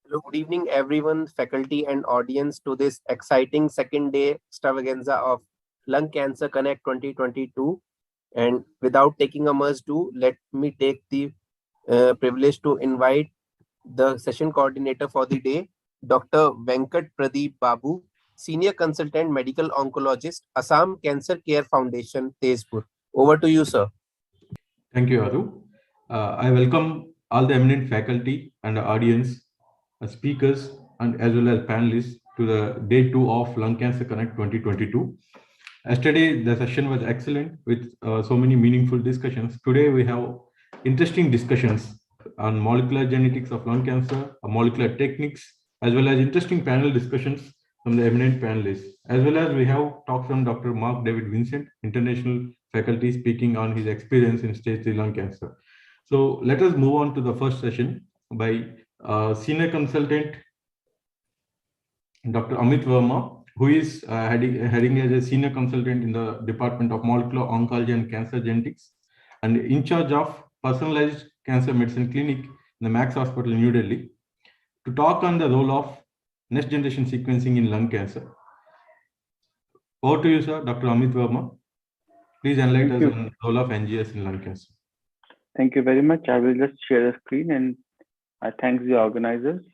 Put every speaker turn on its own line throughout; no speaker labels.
Hello, good evening, everyone, faculty and audience, to this exciting second day extravaganza of Lung Cancer Connect 2022. And without taking a much do, let me take the privilege to invite the session coordinator for the day, Dr. Venkat Pradeep Babu, Senior Consultant Medical Oncologist, Assam Cancer Care Foundation, Tezpur. Over to you, sir.
Thank you, Aru. I welcome all the eminent faculty and the audience, speakers, and as well as panelists to the day two of Lung Cancer Connect 2022. Yesterday, the session was excellent with so many meaningful discussions. Today, we have interesting discussions on molecular genetics of lung cancer, molecular techniques, as well as interesting panel discussions from the eminent panelists. As well as we have talked from Dr. Mark David Vincent, international faculty, speaking on his experience in stage 3 lung cancer. So let us move on to the first session by senior consultant Dr. Amit Verma, who is heading as a senior consultant in the Department of Molecular Oncology and Cancer Genetics, and in charge of personalized cancer medicine clinic in the Max Hospital in New Delhi, to talk on the role of next generation sequencing in lung cancer. Over to you, sir, Dr. Amit Verma. Please enlighten
Thank
us
you.
on the role of NGS in lung cancer.
Thank you very much. I will just share the screen and I thank the organizers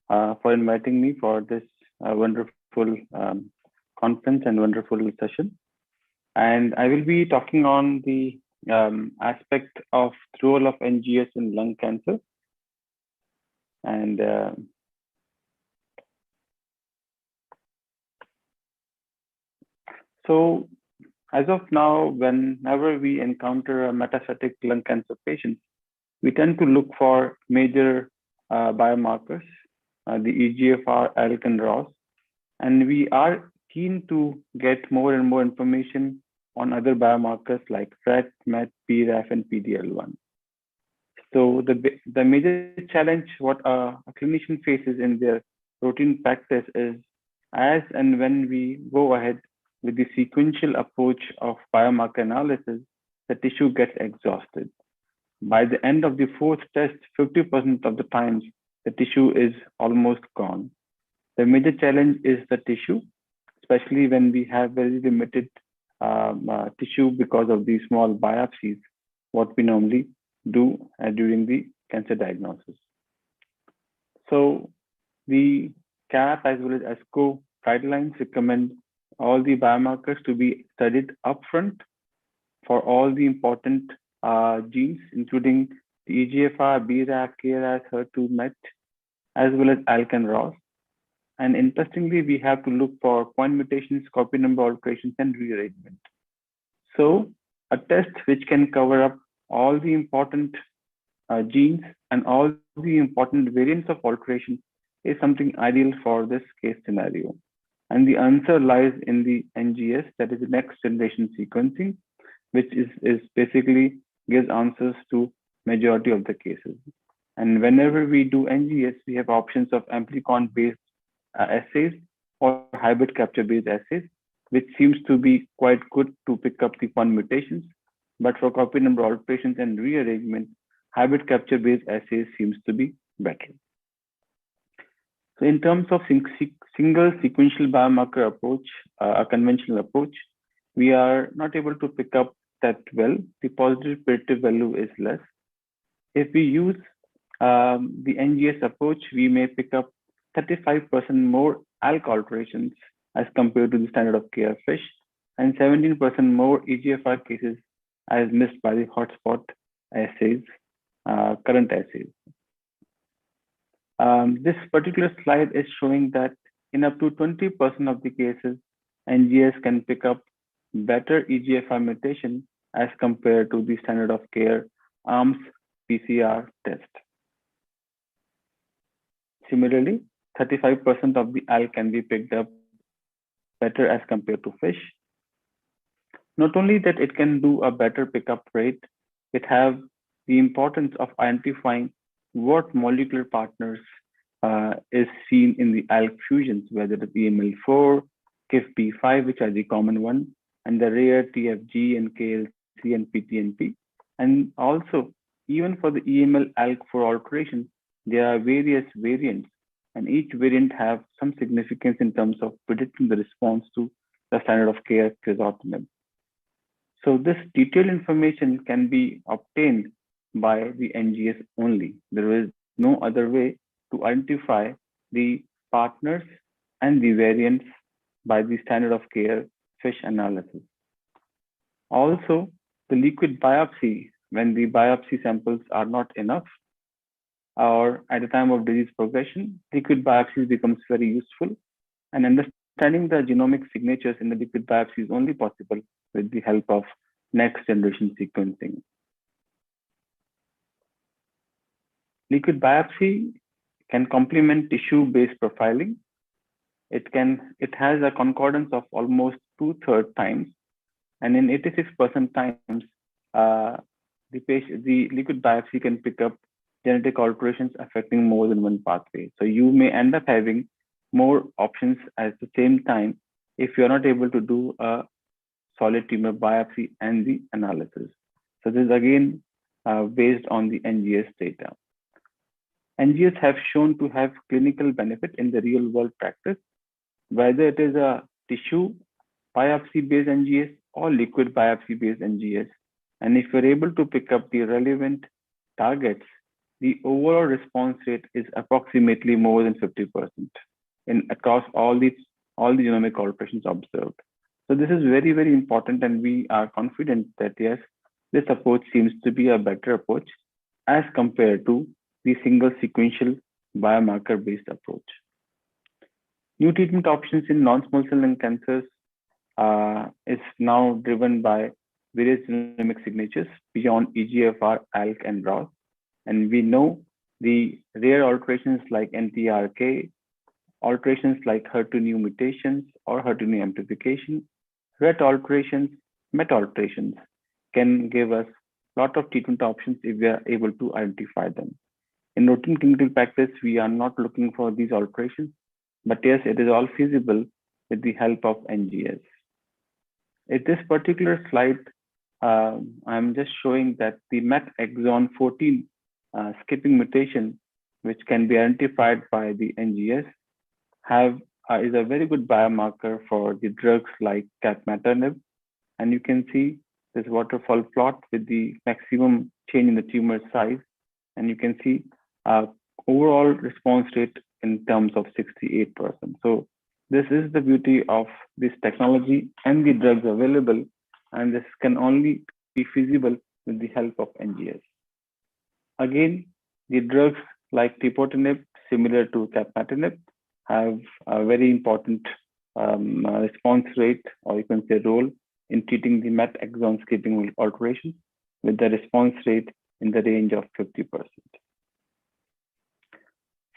for inviting me for this wonderful conference and wonderful session. And I will be talking on the aspect of the role of NGS in lung cancer. And so as of now, whenever we encounter a metastatic lung cancer patient, we tend to look for major biomarkers, the EGFR, ALK, and ROS, and we are keen to get more and more information on other biomarkers like FRET, MET, PRAF, and PDL1. So the major challenge what a clinician faces in their routine practice is as and when we go ahead with the sequential approach of biomarker analysis, the tissue gets exhausted. By the end of the fourth test, 50% of the times, the tissue is almost gone. The major challenge is the tissue, especially when we have very limited tissue because of these small biopsies, what we normally do during the cancer diagnosis. So the CAP as well as ESCO guidelines recommend all the biomarkers to be studied upfront for all the important genes, including the EGFR, BRAF, KRAS, HER2, MET, as well as ALK and ROS. And interestingly, we have to look for point mutations, copy number alterations, and rearrangement. So a test which can cover up all the important genes and all the important variants of alteration is something ideal for this case scenario. And the answer lies in the NGS, that is the next generation sequencing, which is basically gives answers to majority of the cases. And whenever we do NGS, we have options of amplicon-based assays or hybrid capture-based assays, which seems to be quite good to pick up the point mutations. But for copy number alterations and rearrangement, hybrid capture-based assays seems to be better. So in terms of single sequential biomarker approach, a conventional approach, we are not able to pick up that well. The positive predictive value is less. If we use the NGS approach, we may pick up 35% more ALK alterations as compared to the standard of care FISH, and 17% more EGFR cases as missed by the hotspot assays, current assays. This particular slide is showing that in up to 20% of the cases, NGS can pick up better EGFR mutation as compared to the standard of care ARMS PCR test. Similarly, 35% of the ALK can be picked up better as compared to FISH. Not only that it can do a better pickup rate, it has the importance of identifying what molecular partners is seen in the ALK fusions, whether it's EML4, KIFP5, which are the common one, and the rare TFG and KLC and PTNP. And also, even for the EML ALK4 alterations, there are various variants and each variant have some significance in terms of predicting the response to the standard of care crizotinib. So this detailed information can be obtained by the NGS only. There is no other way to identify the partners and the variants by the standard of care FISH analysis. Also, the liquid biopsy, when the biopsy samples are not enough, or at the time of disease progression, liquid biopsy becomes very useful. And understanding the genomic signatures in the liquid biopsy is only possible with the help of next generation sequencing. Liquid biopsy can complement tissue-based profiling. It has a concordance of almost 2/3 times, and in 86% times, the liquid biopsy can pick up genetic alterations affecting more than one pathway. So you may end up having more options at the same time if you're not able to do a solid tumor biopsy and the analysis. So this is again based on the NGS data. NGS have shown to have clinical benefit in the real world practice, whether it is a tissue biopsy based NGS or liquid biopsy based NGS. And if you're able to pick up the relevant targets, the overall response rate is approximately more than 50% across all the genomic alterations observed. So this is very, very important, and we are confident that yes, this approach seems to be a better approach as compared to the single sequential biomarker-based approach. New treatment options in non-small cell lung cancers is now driven by various genomic signatures beyond EGFR, ALK, and ROS. And we know the rare alterations like NTRK, alterations like HER2 new mutations or HER2 new amplification, RET alterations, MET alterations can give us a lot of treatment options if we are able to identify them. In routine clinical practice, we are not looking for these alterations, but yes, it is all feasible with the help of NGS. In this particular slide, I'm just showing that the MET exon 14 skipping mutation, which can be identified by the NGS, is a very good biomarker for the drugs like capmatinib. And you can see this waterfall plot with the maximum change in the tumor size. And you can see overall response rate in terms of 68%. So this is the beauty of this technology and the drugs available. And this can only be feasible with the help of NGS. Again, the drugs like tepotinib, similar to capmatinib, have a very important response rate, or you can say role, in treating the MET exon skipping alterations with the response rate in the range of 50%.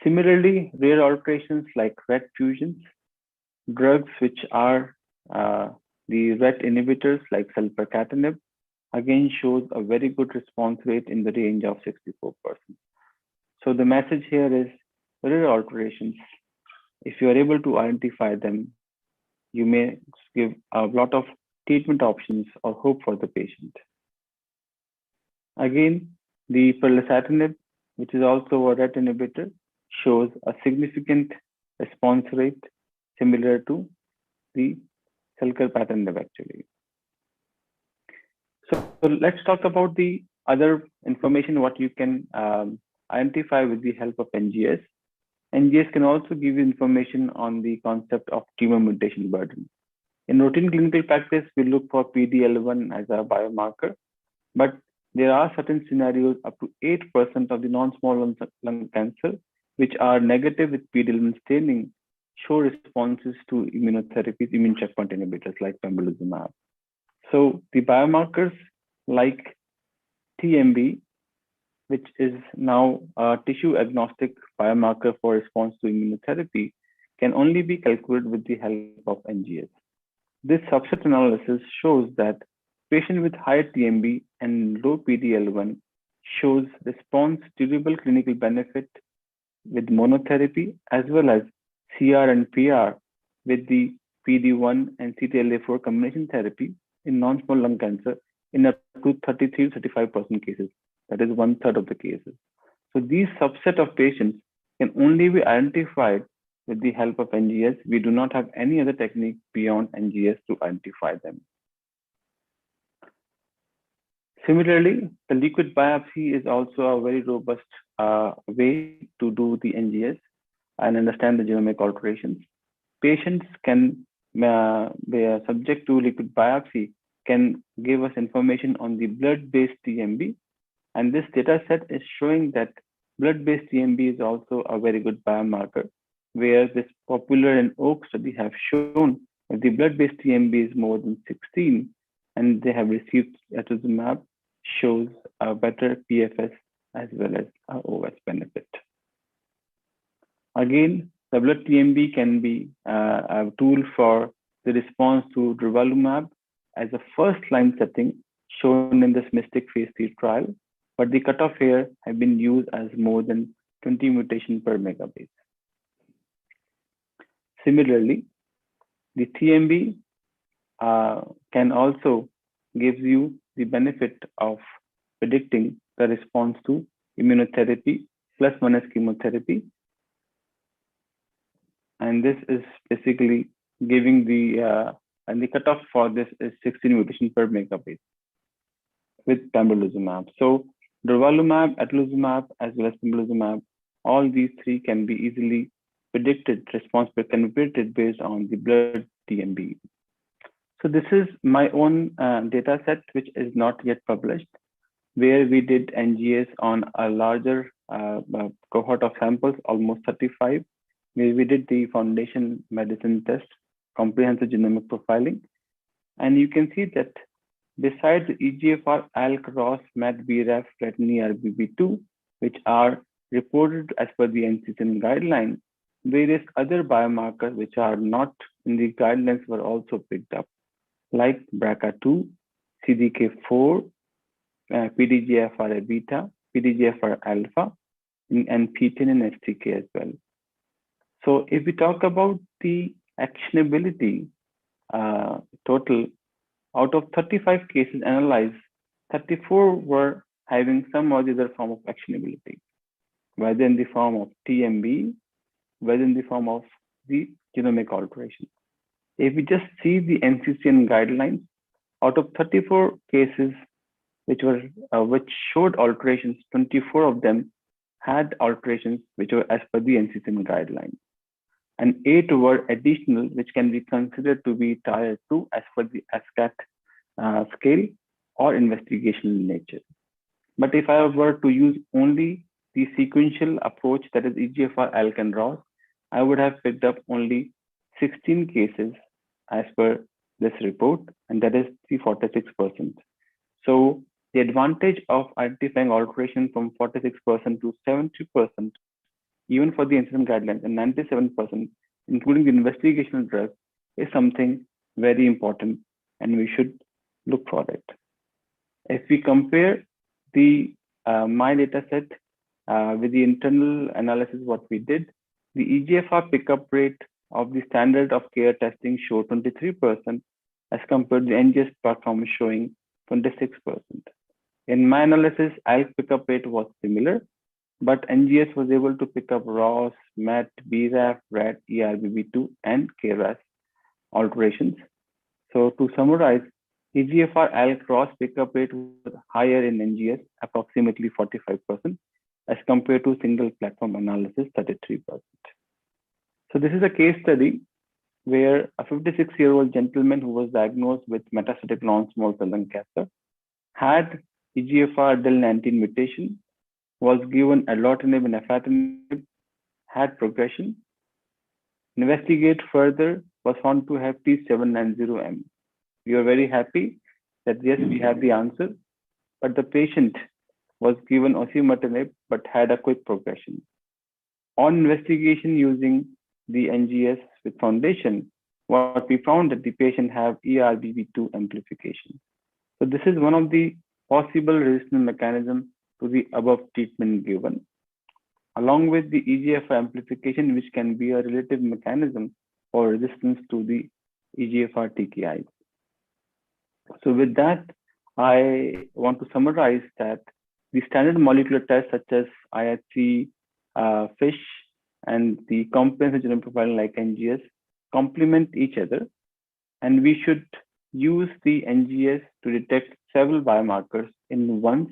Similarly, rare alterations like RET fusions, drugs which are the RET inhibitors like selpercatinib, again shows a very good response rate in the range of 64%. So the message here is rare alterations. If you are able to identify them, you may give a lot of treatment options or hope for the patient. Again, the perlasatinib, which is also a RET inhibitor, shows a significant response rate similar to the selpercatinib actually. So let's talk about the other information what you can identify with the help of NGS. NGS can also give you information on the concept of tumor mutation burden. In routine clinical practice, we look for PD-L1 as a biomarker, but there are certain scenarios up to 8% of the non-small lung cancer, which are negative with PD-L1 staining, show responses to immunotherapies, immune checkpoint inhibitors like pembrolizumab. So the biomarkers like TMB, which is now a tissue agnostic biomarker for response to immunotherapy, can only be calculated with the help of NGS. This subset analysis shows that patient with high TMB and low PD-L1 shows response durable clinical benefit with monotherapy as well as CR and PR with the PD-1 and CTLA-4 combination therapy in non-small lung cancer in up to 33-35% cases. That is 1/3 of the cases. So these subset of patients can only be identified with the help of NGS. We do not have any other technique beyond NGS to identify them. Similarly, the liquid biopsy is also a very robust way to do the NGS and understand the genomic alterations. Patients can they are subject to liquid biopsy can give us information on the blood-based TMB, and this data set is showing that blood-based TMB is also a very good biomarker, where this popular and OAK study have shown that the blood-based TMB is more than 16, and they have received atezolizumab, shows a better PFS as well as a OS benefit. Again, the blood TMB can be a tool for the response to durvalumab as a first-line setting shown in this MYSTIC phase 3 trial, but the cutoff here have been used as more than 20 mutations per megabase. Similarly, the TMB can also give you the benefit of predicting the response to immunotherapy plus minus chemotherapy. And this is basically giving and the cutoff for this is 16 mutations per megabase with pembrolizumab. So durvalumab, atezolizumab, as well as pembrolizumab, all these three can be easily predicted, response can be predicted based on the blood TMB. So this is my own data set, which is not yet published, where we did NGS on a larger cohort of samples, almost 35, where we did the foundation medicine test, comprehensive genomic profiling. And you can see that besides the EGFR, ALK, ROS, MET, BRAF, creatinine, ERBB2, which are reported as per the NCCN guideline, various other biomarkers which are not in the guidelines were also picked up, like BRCA2, CDK4, PDGFR beta, PDGFR alpha, and PTEN and STK as well. So if we talk about the actionability total, out of 35 cases analyzed, 34 were having some or the other form of actionability, whether in the form of TMB, whether in the form of the genomic alteration. If we just see the NCCN guidelines, out of 34 cases which showed alterations, 24 of them had alterations which were as per the NCCN guidelines, and 8 were additional, which can be considered to be tier 2 as per the ASCAT scale or investigational nature. But if I were to use only the sequential approach, that is EGFR, ALK, and ROS, I would have picked up only 16 cases as per this report, and that is the 46%. So the advantage of identifying alteration from 46% to 70%, even for the NCCN guidelines, and 97%, including the investigational drug, is something very important, and we should look for it. If we compare the my data set with the internal analysis, what we did, the EGFR pickup rate of the standard of care testing showed 23%, as compared to the NGS platform showing 26%. In my analysis, ALK pickup rate was similar, but NGS was able to pick up ROS, MET, BRAF, RAT, ERBB2, and KRAS alterations. So to summarize, EGFR, ALK, ROS pickup rate was higher in NGS, approximately 45%, as compared to single platform analysis, 33%. So this is a case study where a 56-year-old gentleman who was diagnosed with metastatic non-small cell lung cancer had EGFR del19 mutation, was given erlotinib and afatinib, had progression. Investigate further, was found to have T790M. We are very happy that yes, we have the answer, but the patient was given osimertinib but had a quick progression. On investigation using the NGS with foundation, what we found that the patient have ERBB2 amplification. So this is one of the possible resistance mechanism to the above treatment given, along with the EGFR amplification, which can be a relative mechanism for resistance to the EGFR TKIs. So with that, I want to summarize that the standard molecular tests such as IHC, FISH, and the comprehensive genome profiling like NGS complement each other, and we should use the NGS to detect several biomarkers in once,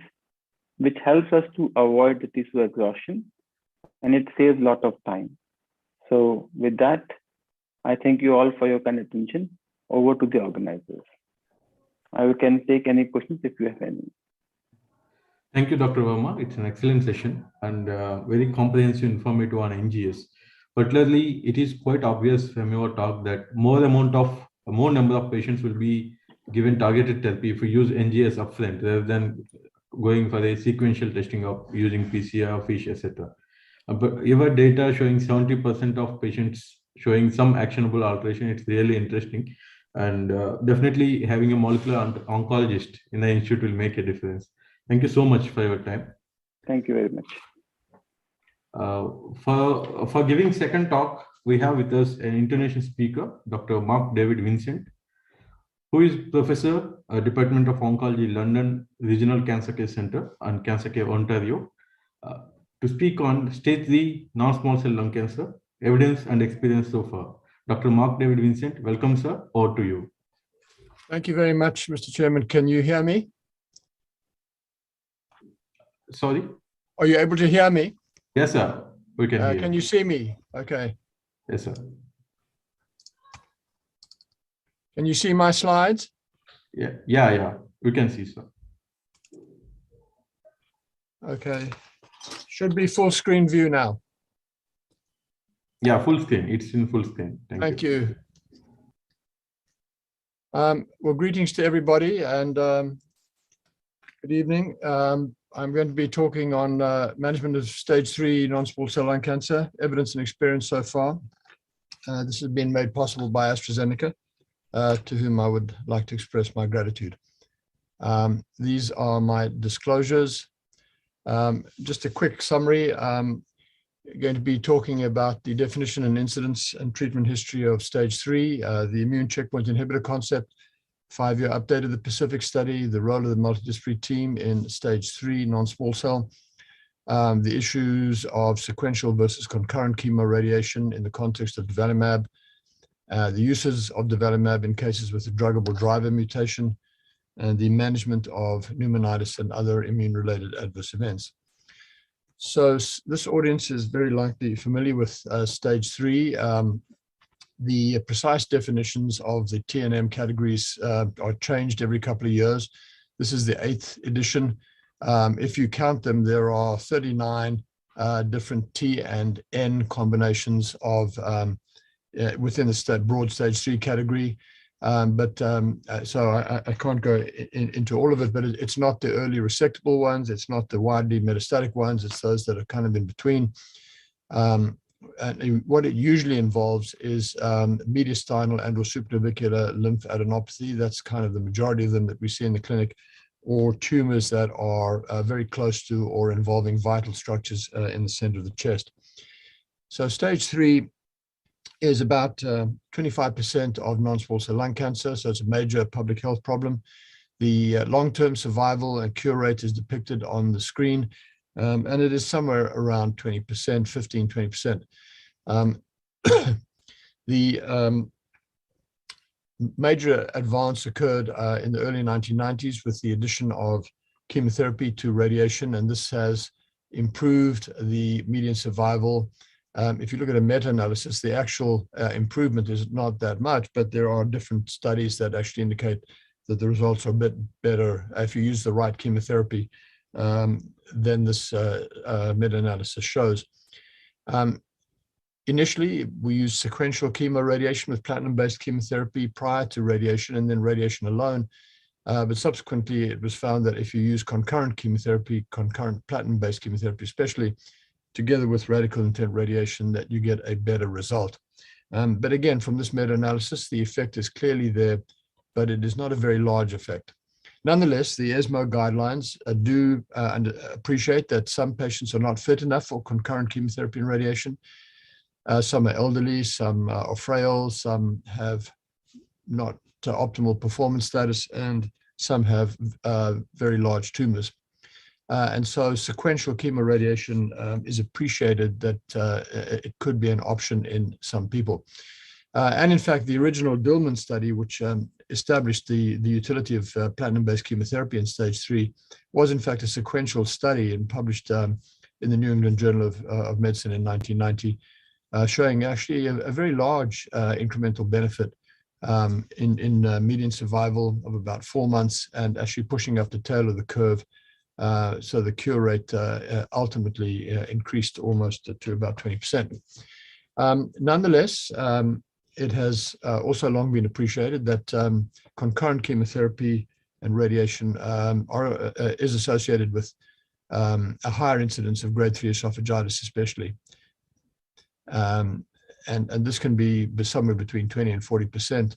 which helps us to avoid the tissue exhaustion, and it saves a lot of time. So with that, I thank you all for your kind attention. Over to the organizers. I can take any questions if you have any.
Thank you, Dr. Verma. It's an excellent session and very comprehensive, informative on NGS. Particularly, it is quite obvious from your talk that more number of patients will be given targeted therapy if we use NGS upfront rather than going for a sequential testing of using PCR, FISH, etc. But your data showing 70% of patients showing some actionable alteration, it's really interesting. And definitely having a molecular oncologist in the institute will make a difference. Thank you so much for your time.
Thank you very much.
For giving second talk, we have with us an international speaker, Dr. Mark David Vincent, who is Professor, Department of Oncology, London Regional Cancer Care Center and Cancer Care, Ontario, to speak on stage 3 non-small cell lung cancer, evidence and experience so far. Dr. Mark David Vincent, welcome, sir. Over to you.
Thank you very much, Mr. Chairman. Can you hear me?
Sorry?
Are you able to hear me?
Yes, sir. We can hear.
Can you see me? Okay.
Yes, sir.
Can you see my slides?
Yeah. We can see, sir.
Okay. Should be full screen view now.
Yeah, full screen. It's in full screen.
Thank you. Well, greetings to everybody and good evening. I'm going to be talking on management of stage 3 non-small cell lung cancer, evidence and experience so far. This has been made possible by AstraZeneca, to whom I would like to express my gratitude. These are my disclosures. Just a quick summary. I'm going to be talking about the definition and incidence and treatment history of stage 3, the immune checkpoint inhibitor concept, 5-year update of the Pacific study, the role of the multidisciplinary team in stage 3 non-small cell, the issues of sequential versus concurrent chemoradiation in the context of durvalumab, the uses of durvalumab in cases with a druggable driver mutation, and the management of pneumonitis and other immune-related adverse events. So this audience is very likely familiar with stage 3. The precise definitions of the TNM categories are changed every couple of years. This is the 8th edition. If you count them, there are 39 different T and N combinations of within the broad stage 3 category. So I can't go into all of it, but it's not the early resectable ones. It's not the widely metastatic ones. It's those that are kind of in between. And what it usually involves is mediastinal and or supraventricular lymphadenopathy. That's kind of the majority of them that we see in the clinic, or tumors that are very close to or involving vital structures in the center of the chest. So stage 3 is about 25% of non-small cell lung cancer, so it's a major public health problem. The long-term survival and cure rate is depicted on the screen, and it is somewhere around 20%, 15-20%. The major advance occurred in the early 1990s with the addition of chemotherapy to radiation, and this has improved the median survival. If you look at a meta-analysis, the actual improvement is not that much, but there are different studies that actually indicate that the results are a bit better if you use the right chemotherapy than this meta-analysis shows. Initially, we used sequential chemoradiation with platinum-based chemotherapy prior to radiation and then radiation alone. But subsequently, it was found that if you use concurrent chemotherapy, concurrent platinum-based chemotherapy especially, together with radical intent radiation, that you get a better result. But again, from this meta-analysis, the effect is clearly there, but it is not a very large effect. Nonetheless, the ESMO guidelines do appreciate that some patients are not fit enough for concurrent chemotherapy and radiation. Some are elderly, some are frail, some have not optimal performance status, and some have very large tumors. And so sequential chemoradiation is appreciated that it could be an option in some people. And in fact, the original Dillman study, which established the utility of platinum-based chemotherapy in stage 3, was in fact a sequential study and published in the New England Journal of Medicine in 1990, showing actually a very large incremental benefit in median survival of about 4 months, and actually pushing up the tail of the curve. So the cure rate ultimately increased almost to about 20%. Nonetheless, it has also long been appreciated that concurrent chemotherapy and radiation is associated with a higher incidence of grade 3 esophagitis, especially. And this can be somewhere between 20 and 40%.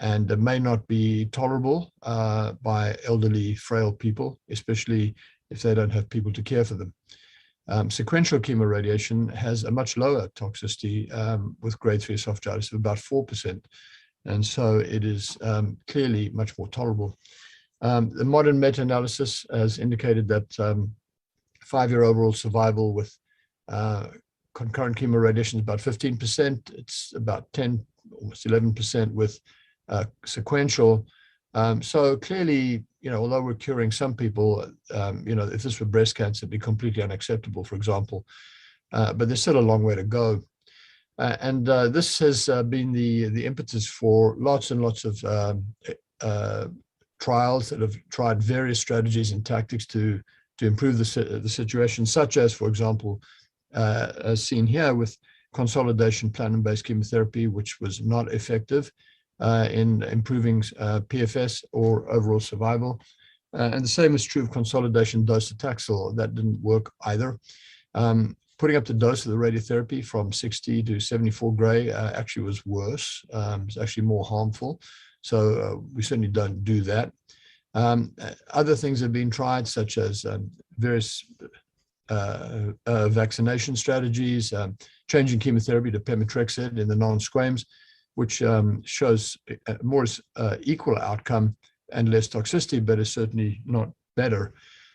And may not be tolerable by elderly, frail people, especially if they don't have people to care for them. Sequential chemoradiation has a much lower toxicity with grade 3 esophagitis of about 4%. And so it is clearly much more tolerable. The modern meta-analysis has indicated that 5-year overall survival with concurrent chemoradiation is about 15%. It's about 10, almost 11% with sequential. So clearly, although we're curing some people, if this were breast cancer, it'd be completely unacceptable, for example. But there's still a long way to go. And this has been the impetus for lots and lots of trials that have tried various strategies and tactics to improve the situation, such as, for example, as seen here with consolidation platinum-based chemotherapy, which was not effective in improving PFS or overall survival. And the same is true of consolidation docetaxel. That didn't work either. Putting up the dose of the radiotherapy from 60 to 74 gray actually was worse. It's actually more harmful. So we certainly don't do that. Other things have been tried, such as various vaccination strategies, changing chemotherapy to pemetrexed in the non-squames, which shows a more equal outcome and less toxicity, but is certainly not better.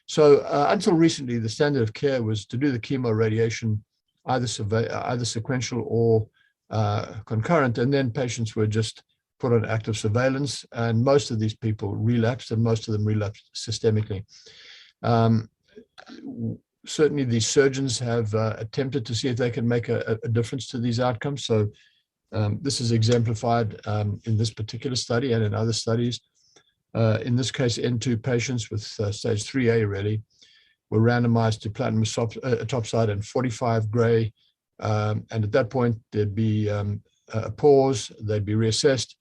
So until recently, the standard of care was to do the chemoradiation either sequential or concurrent, and then patients were just put on active surveillance, and most of these people relapsed, and most of them relapsed systemically. Certainly, the surgeons have attempted to see if they can make a difference to these outcomes. So this is exemplified in this particular study and in other studies. In this case, N2 patients with stage 3A really were randomized to platinum etoposide and 45 gray. And at that point, there'd be a pause, they'd be reassessed.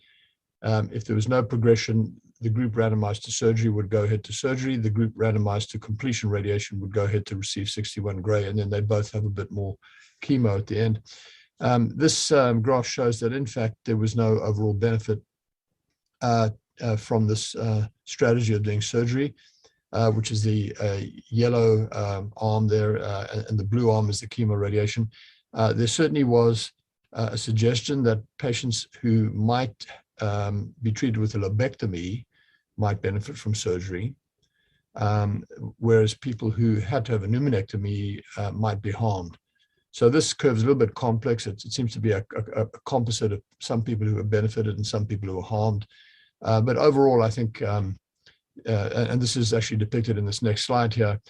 If there was no progression, the group randomized to surgery would go ahead to surgery. The group randomized to completion radiation would go ahead to receive 61 gray, and then they both have a bit more chemo at the end. This graph shows that, in fact, there was no overall benefit from this strategy of doing surgery, which is the yellow arm there, and the blue arm is the chemoradiation. There certainly was a suggestion that patients who might be treated with a lobectomy might benefit from surgery, whereas people who had to have a pneumonectomy might be harmed. So this curve is a little bit complex. It seems to be a composite of some people who have benefited and some people who are harmed. But overall, I think, and this is actually depicted in this next slide here,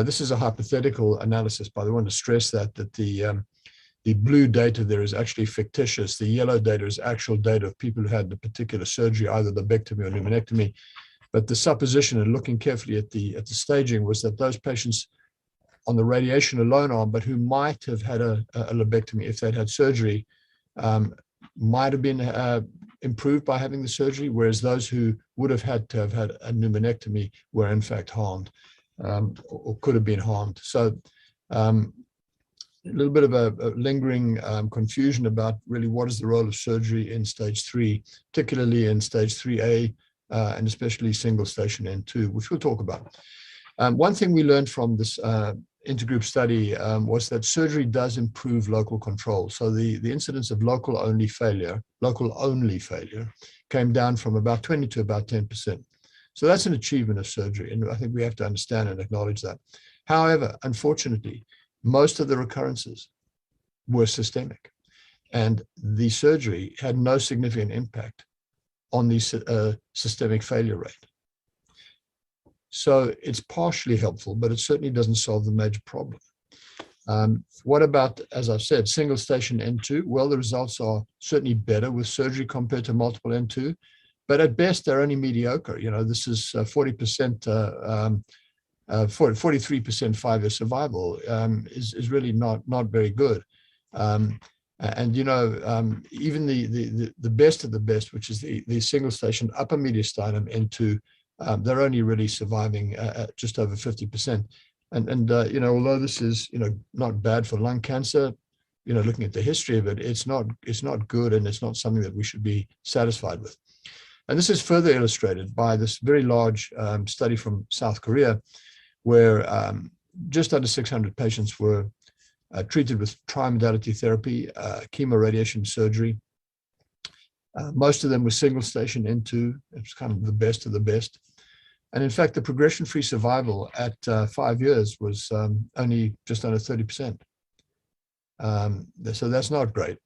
this is a hypothetical analysis, but I want to stress that the blue data there is actually fictitious. The yellow data is actual data of people who had the particular surgery, either lobectomy or pneumonectomy. But the supposition, and looking carefully at the staging, was that those patients on the radiation alone arm, but who might have had a lobectomy if they'd had surgery, might have been improved by having the surgery, whereas those who would have had to have had a pneumonectomy were in fact harmed, or could have been harmed. So a little bit of a lingering confusion about really what is the role of surgery in stage 3, particularly in stage 3A, and especially single station N2, which we'll talk about. One thing we learned from this intergroup study was that surgery does improve local control. So the incidence of local only failure came down from about 20 to about 10%. So that's an achievement of surgery, and I think we have to understand and acknowledge that. However, unfortunately, most of the recurrences were systemic, and the surgery had no significant impact on the systemic failure rate. So it's partially helpful, but it certainly doesn't solve the major problem. What about, as I've said, single station N2? Well, the results are certainly better with surgery compared to multiple N2, but at best they're only mediocre. You know, this is 40%, 43% 5-year survival is really not very good. And you know, even the best of the best, which is the single station upper mediastinum N2, they're only really surviving at just over 50%. And you know, although this is, you know, not bad for lung cancer, you know, looking at the history of it, it's not good, and it's not something that we should be satisfied with. And this is further illustrated by this very large study from South Korea, where just under 600 patients were treated with trimodality therapy, chemoradiation surgery. Most of them were single station N2. It was kind of the best of the best. And in fact, the progression-free survival at 5 years was only just under 30%. So that's not great,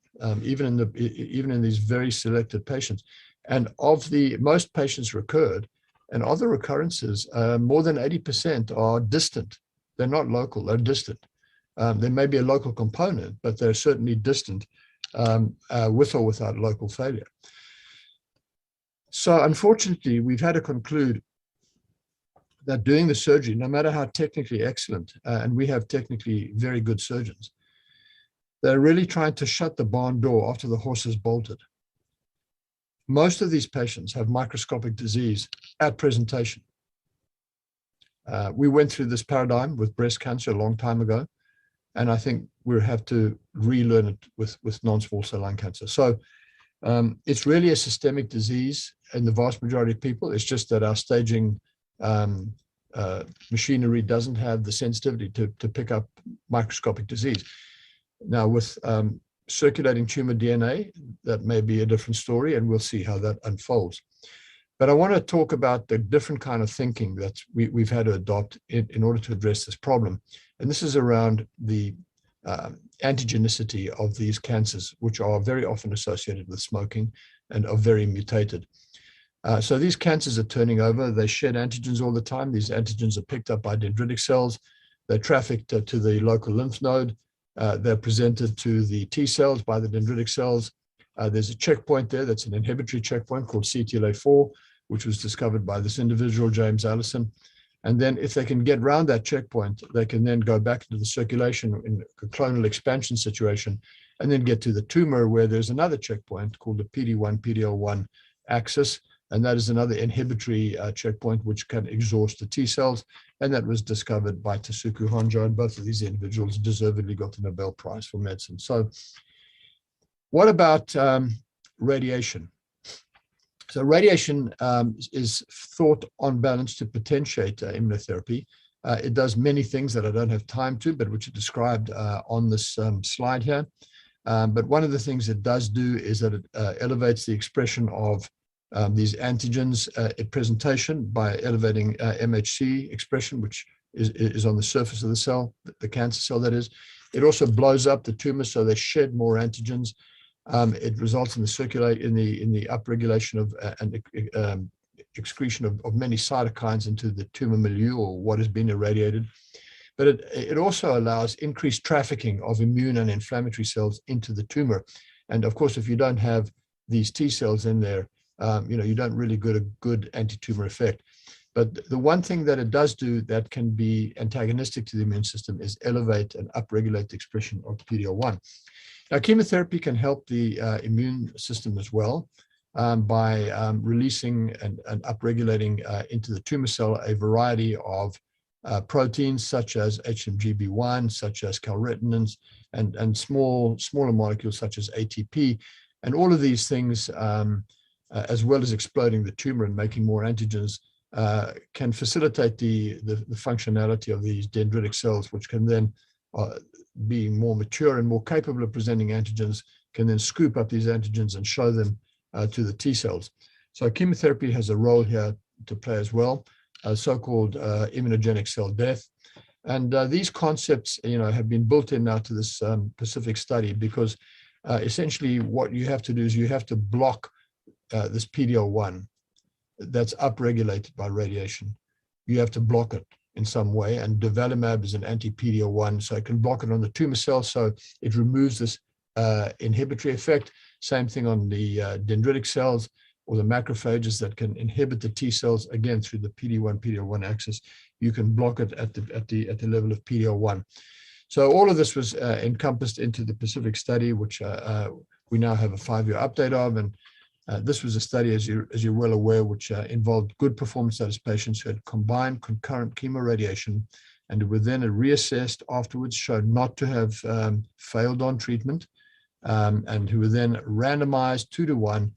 even in these very selected patients. And of the most patients recurred, and of the recurrences, more than 80% are distant. They're not local, they're distant. There may be a local component, but they're certainly distant with or without local failure. So unfortunately, we've had to conclude that doing the surgery, no matter how technically excellent, and we have technically very good surgeons, they're really trying to shut the barn door after the horse has bolted. Most of these patients have microscopic disease at presentation. We went through this paradigm with breast cancer a long time ago, and I think we'll have to relearn it with non-small cell lung cancer. So it's really a systemic disease in the vast majority of people. It's just that our staging machinery doesn't have the sensitivity to pick up microscopic disease. Now, with circulating tumor DNA, that may be a different story, and we'll see how that unfolds. But I want to talk about the different kind of thinking that we've had to adopt in order to address this problem. And this is around the antigenicity of these cancers, which are very often associated with smoking and are very mutated. So these cancers are turning over. They shed antigens all the time. These antigens are picked up by dendritic cells. They're trafficked to the local lymph node. They're presented to the T cells by the dendritic cells. There's a checkpoint there that's an inhibitory checkpoint called CTLA4, which was discovered by this individual, James Allison. And then if they can get around that checkpoint, they can then go back into the circulation in a clonal expansion situation, and then get to the tumor where there's another checkpoint called the PD-1, PD-L1 axis. And that is another inhibitory checkpoint which can exhaust the T cells. And that was discovered by Tasuku Honjo, and both of these individuals deservedly got the Nobel Prize for Medicine. So what about radiation? So radiation is thought on balance to potentiate immunotherapy. It does many things that I don't have time to, but which are described on this slide here. But one of the things it does do is that it elevates the expression of these antigens at presentation by elevating MHC expression, which is on the surface of the cell, the cancer cell that is. It also blows up the tumor, so they shed more antigens. It results in the upregulation of and excretion of many cytokines into the tumor milieu, or what has been irradiated. But it also allows increased trafficking of immune and inflammatory cells into the tumor. And of course, if you don't have these T cells in there, you don't really get a good anti-tumor effect. But the one thing that it does do that can be antagonistic to the immune system is elevate and upregulate the expression of PD-L1. Now, chemotherapy can help the immune system as well by releasing and upregulating into the tumor cell a variety of proteins such as HMGB1, such as calretinins, and smaller molecules such as ATP. And all of these things, as well as exploding the tumor and making more antigens, can facilitate the functionality of these dendritic cells, which can then, being more mature and more capable of presenting antigens, can then scoop up these antigens and show them to the T cells. So chemotherapy has a role here to play as well, so-called immunogenic cell death. And these concepts, have been built in now to this Pacific study, because essentially what you have to do is you have to block this PD-L1 that's upregulated by radiation. You have to block it in some way, and durvalumab is an anti-PD-L1, so it can block it on the tumor cell, so it removes this inhibitory effect. Same thing on the dendritic cells or the macrophages that can inhibit the T cells, again through the PD-1 axis. You can block it at the level of PD-L1. So all of this was encompassed into the Pacific study, which we now have a 5-year update of. And this was a study, as you're well aware, which involved good performance status patients who had combined concurrent chemoradiation and were then reassessed afterwards, showed not to have failed on treatment, and who were then randomized 2-to-1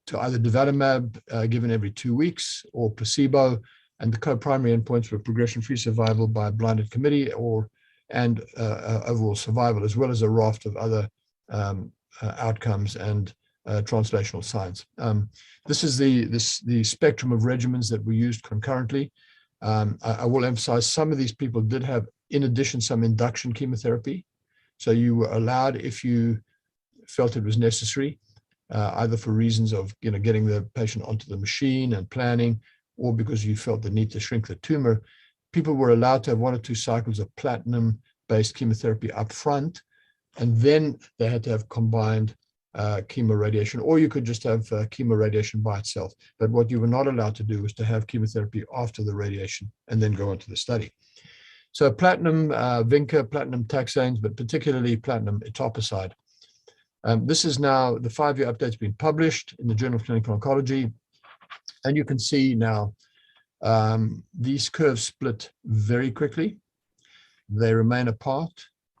to either durvalumab given every 2 weeks or placebo. And the co-primary endpoints were progression-free survival by a blinded committee and overall survival, as well as a raft of other outcomes and translational science. This is the spectrum of regimens that we used concurrently. I will emphasize some of these people did have, in addition, some induction chemotherapy. So you were allowed, if you felt it was necessary, either for reasons of getting the patient onto the machine and planning, or because you felt the need to shrink the tumor, people were allowed to have 1 or 2 cycles of platinum-based chemotherapy up front, and then they had to have combined chemoradiation, or you could just have chemoradiation by itself. But what you were not allowed to do was to have chemotherapy after the radiation and then go into the study. So platinum vinca, platinum taxanes, but particularly platinum etoposide. This is now, the 5-year update's been published in the Journal of Clinical Oncology. And you can see now these curves split very quickly. They remain apart.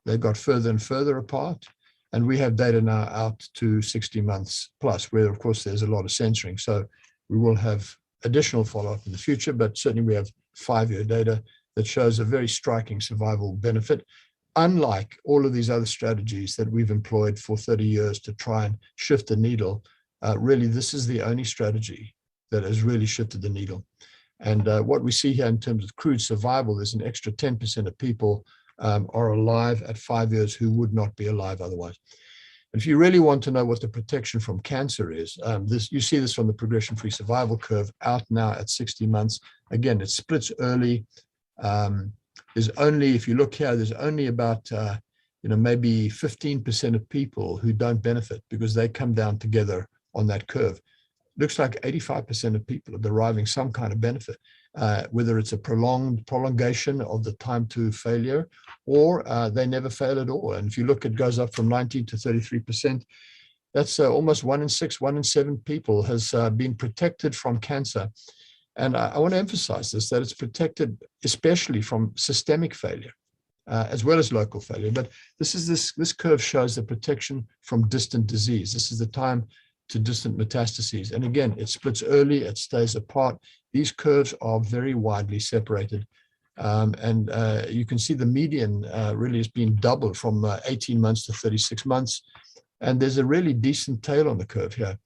They got further and further apart. And we have data now out to 60 months plus, where, of course, there's a lot of censoring. So we will have additional follow-up in the future, but certainly we have 5-year data that shows a very striking survival benefit, unlike all of these other strategies that we've employed for 30 years to try and shift the needle. Really, this is the only strategy that has really shifted the needle. And what we see here in terms of crude survival, there's an extra 10% of people are alive at 5 years who would not be alive otherwise. If you really want to know what the protection from cancer is, you see this from the progression-free survival curve out now at 60 months. Again, it splits early. There's only, if you look here, there's only about, maybe 15% of people who don't benefit because they come down together on that curve. Looks like 85% of people are deriving some kind of benefit, whether it's a prolongation of the time to failure, or they never fail at all. And if you look, it goes up from 19 to 33%. That's almost 1 in 6, 1 in 7 people has been protected from cancer. And I want to emphasize this, that it's protected especially from systemic failure, as well as local failure. But this curve shows the protection from distant disease. This is the time to distant metastases. And again, it splits early, it stays apart. These curves are very widely separated. And you can see the median really has been doubled from 18 months to 36 months. And there's a really decent tail on the curve here,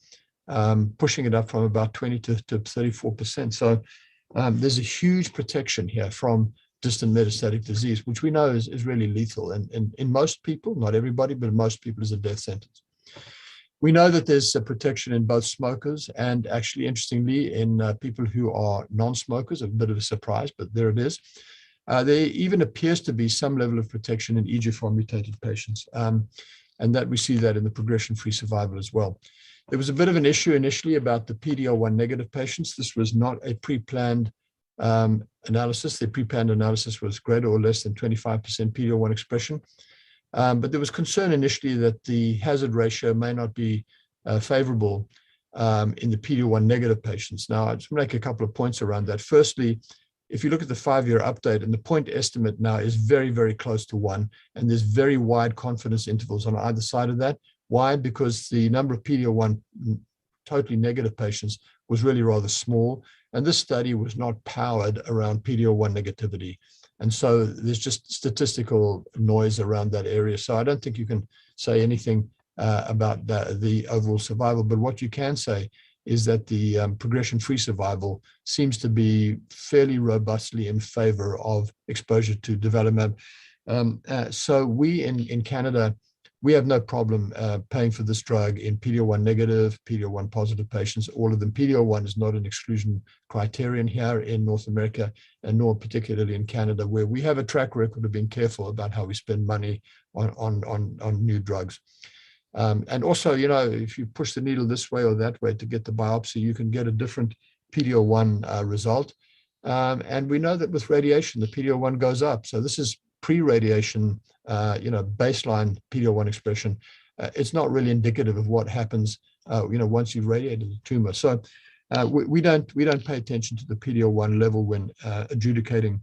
pushing it up from about 20 to 34%. So there's a huge protection here from distant metastatic disease, which we know is really lethal. And in most people, not everybody, but in most people is a death sentence. We know that there's a protection in both smokers and actually, interestingly, in people who are non-smokers, a bit of a surprise, but there it is. There even appears to be some level of protection in EGFR mutated patients, and that we see that in the progression-free survival as well. There was a bit of an issue initially about the PD-L1 negative patients. This was not a pre-planned analysis. The pre-planned analysis was greater or less than 25% PD-L1 expression. But there was concern initially that the hazard ratio may not be favorable in the PD-L1 negative patients. Now, I just make a couple of points around that. Firstly, if you look at the 5-year update, and the point estimate now is very, very close to 1, and there's very wide confidence intervals on either side of that. Why? Because the number of PD-L1 totally negative patients was really rather small, and this study was not powered around PD-L1 negativity. And so there's just statistical noise around that area. So I don't think you can say anything about the overall survival. But what you can say is that the progression-free survival seems to be fairly robustly in favor of exposure to durvalumab. So we in Canada, we have no problem paying for this drug in PD-L1 negative, PD-L1 positive patients, all of them. PD-L1 is not an exclusion criterion here in North America, and nor particularly in Canada, where we have a track record of being careful about how we spend money on new drugs. And also, you know, if you push the needle this way or that way to get the biopsy, you can get a different PD-L1 result. And we know that with radiation, the PD-L1 goes up. So this is pre-radiation, baseline PD-L1 expression. It's not really indicative of what happens, once you've radiated the tumor. So we don't pay attention to the PD-L1 level when adjudicating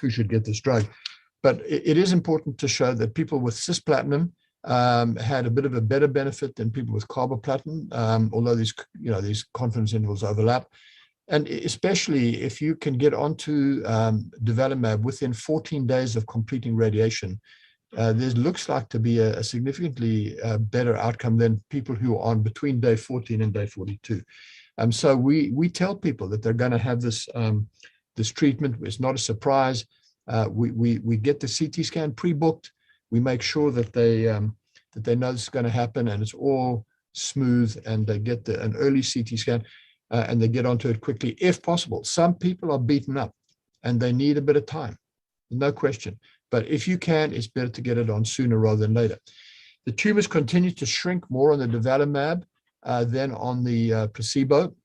who should get this drug. But it is important to show that people with cisplatin had a bit of a better benefit than people with carboplatin, although these confidence intervals overlap. And especially if you can get onto durvalumab within 14 days of completing radiation, there looks like to be a significantly better outcome than people who are on between day 14 and day 42. So we tell people that they're going to have this treatment. It's not a surprise. We get the CT scan pre-booked. We make sure that they know this is going to happen and it's all smooth, and they get an early CT scan. And they get onto it quickly, if possible. Some people are beaten up and they need a bit of time, no question. But if you can, it's better to get it on sooner rather than later. The tumors continue to shrink more on the durvalumab than on the placebo.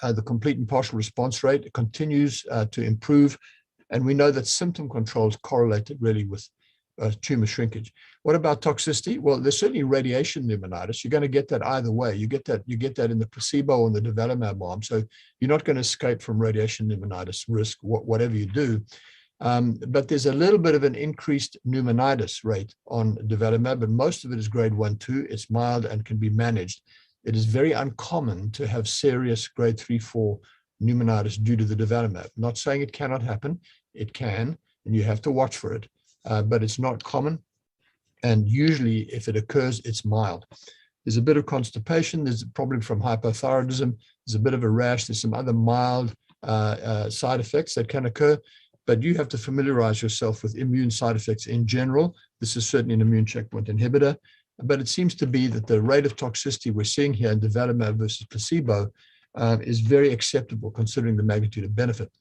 The complete and partial response rate continues to improve. And we know that symptom control is correlated really with tumor shrinkage. What about toxicity? Well, there's certainly radiation pneumonitis. You're going to get that either way. You get that in the placebo or in the durvalumab arm. So you're not going to escape from radiation pneumonitis risk, whatever you do. But there's a little bit of an increased pneumonitis rate on durvalumab, and most of it is grade 1-2. It's mild and can be managed. It is very uncommon to have serious grade 3-4 pneumonitis due to the durvalumab. Not saying it cannot happen. It can, and you have to watch for it. But it's not common. And usually if it occurs, it's mild. There's a bit of constipation. There's probably from hypothyroidism. There's a bit of a rash. There's some other mild side effects that can occur. But you have to familiarize yourself with immune side effects in general. This is certainly an immune checkpoint inhibitor. But it seems to be that the rate of toxicity we're seeing here in durvalumab versus placebo is very acceptable considering the magnitude of benefit.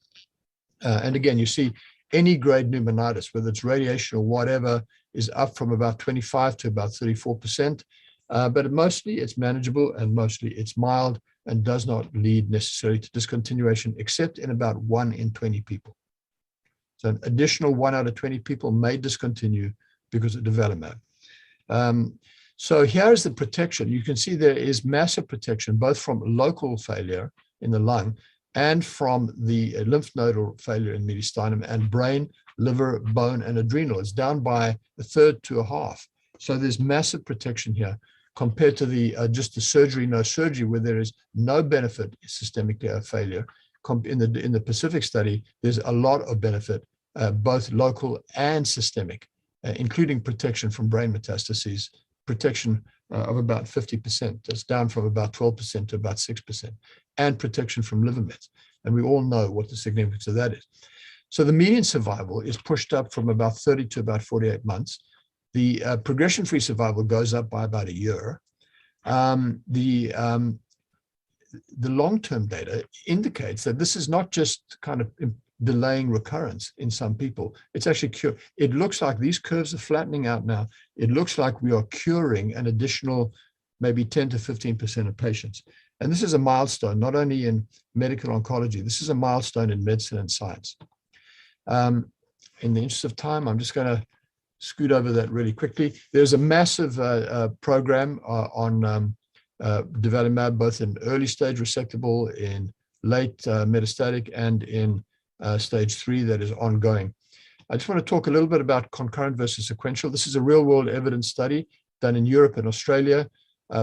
And again, you see any grade pneumonitis, whether it's radiation or whatever, is up from about 25 to about 34%. But mostly it's manageable and mostly it's mild and does not lead necessarily to discontinuation, except in about 1 in 20 people. So an additional 1 out of 20 people may discontinue because of durvalumab. So here's the protection. You can see there is massive protection, both from local failure in the lung and from the lymph nodal failure in mediastinum, and brain, liver, bone, and adrenal. It's down by 1/3 to 1/2. So there's massive protection here compared to the just the surgery, no surgery, where there is no benefit in systemic failure. In the Pacific study, there's a lot of benefit, both local and systemic, including protection from brain metastases, protection of about 50%. That's down from about 12% to about 6%, and protection from liver mets. And we all know what the significance of that is. So the median survival is pushed up from about 30 to about 48 months. The progression-free survival goes up by about a year. The long-term data indicates that this is not just kind of delaying recurrence in some people. It's actually cure. It looks like these curves are flattening out now. It looks like we are curing an additional maybe 10 to 15% of patients. And this is a milestone, not only in medical oncology, this is a milestone in medicine and science. In the interest of time, I'm just going to scoot over that really quickly. There's a massive program on durvalumab, both in early stage resectable, in late metastatic, and in stage 3 that is ongoing. I just want to talk a little bit about concurrent versus sequential. This is a real-world evidence study done in Europe and Australia.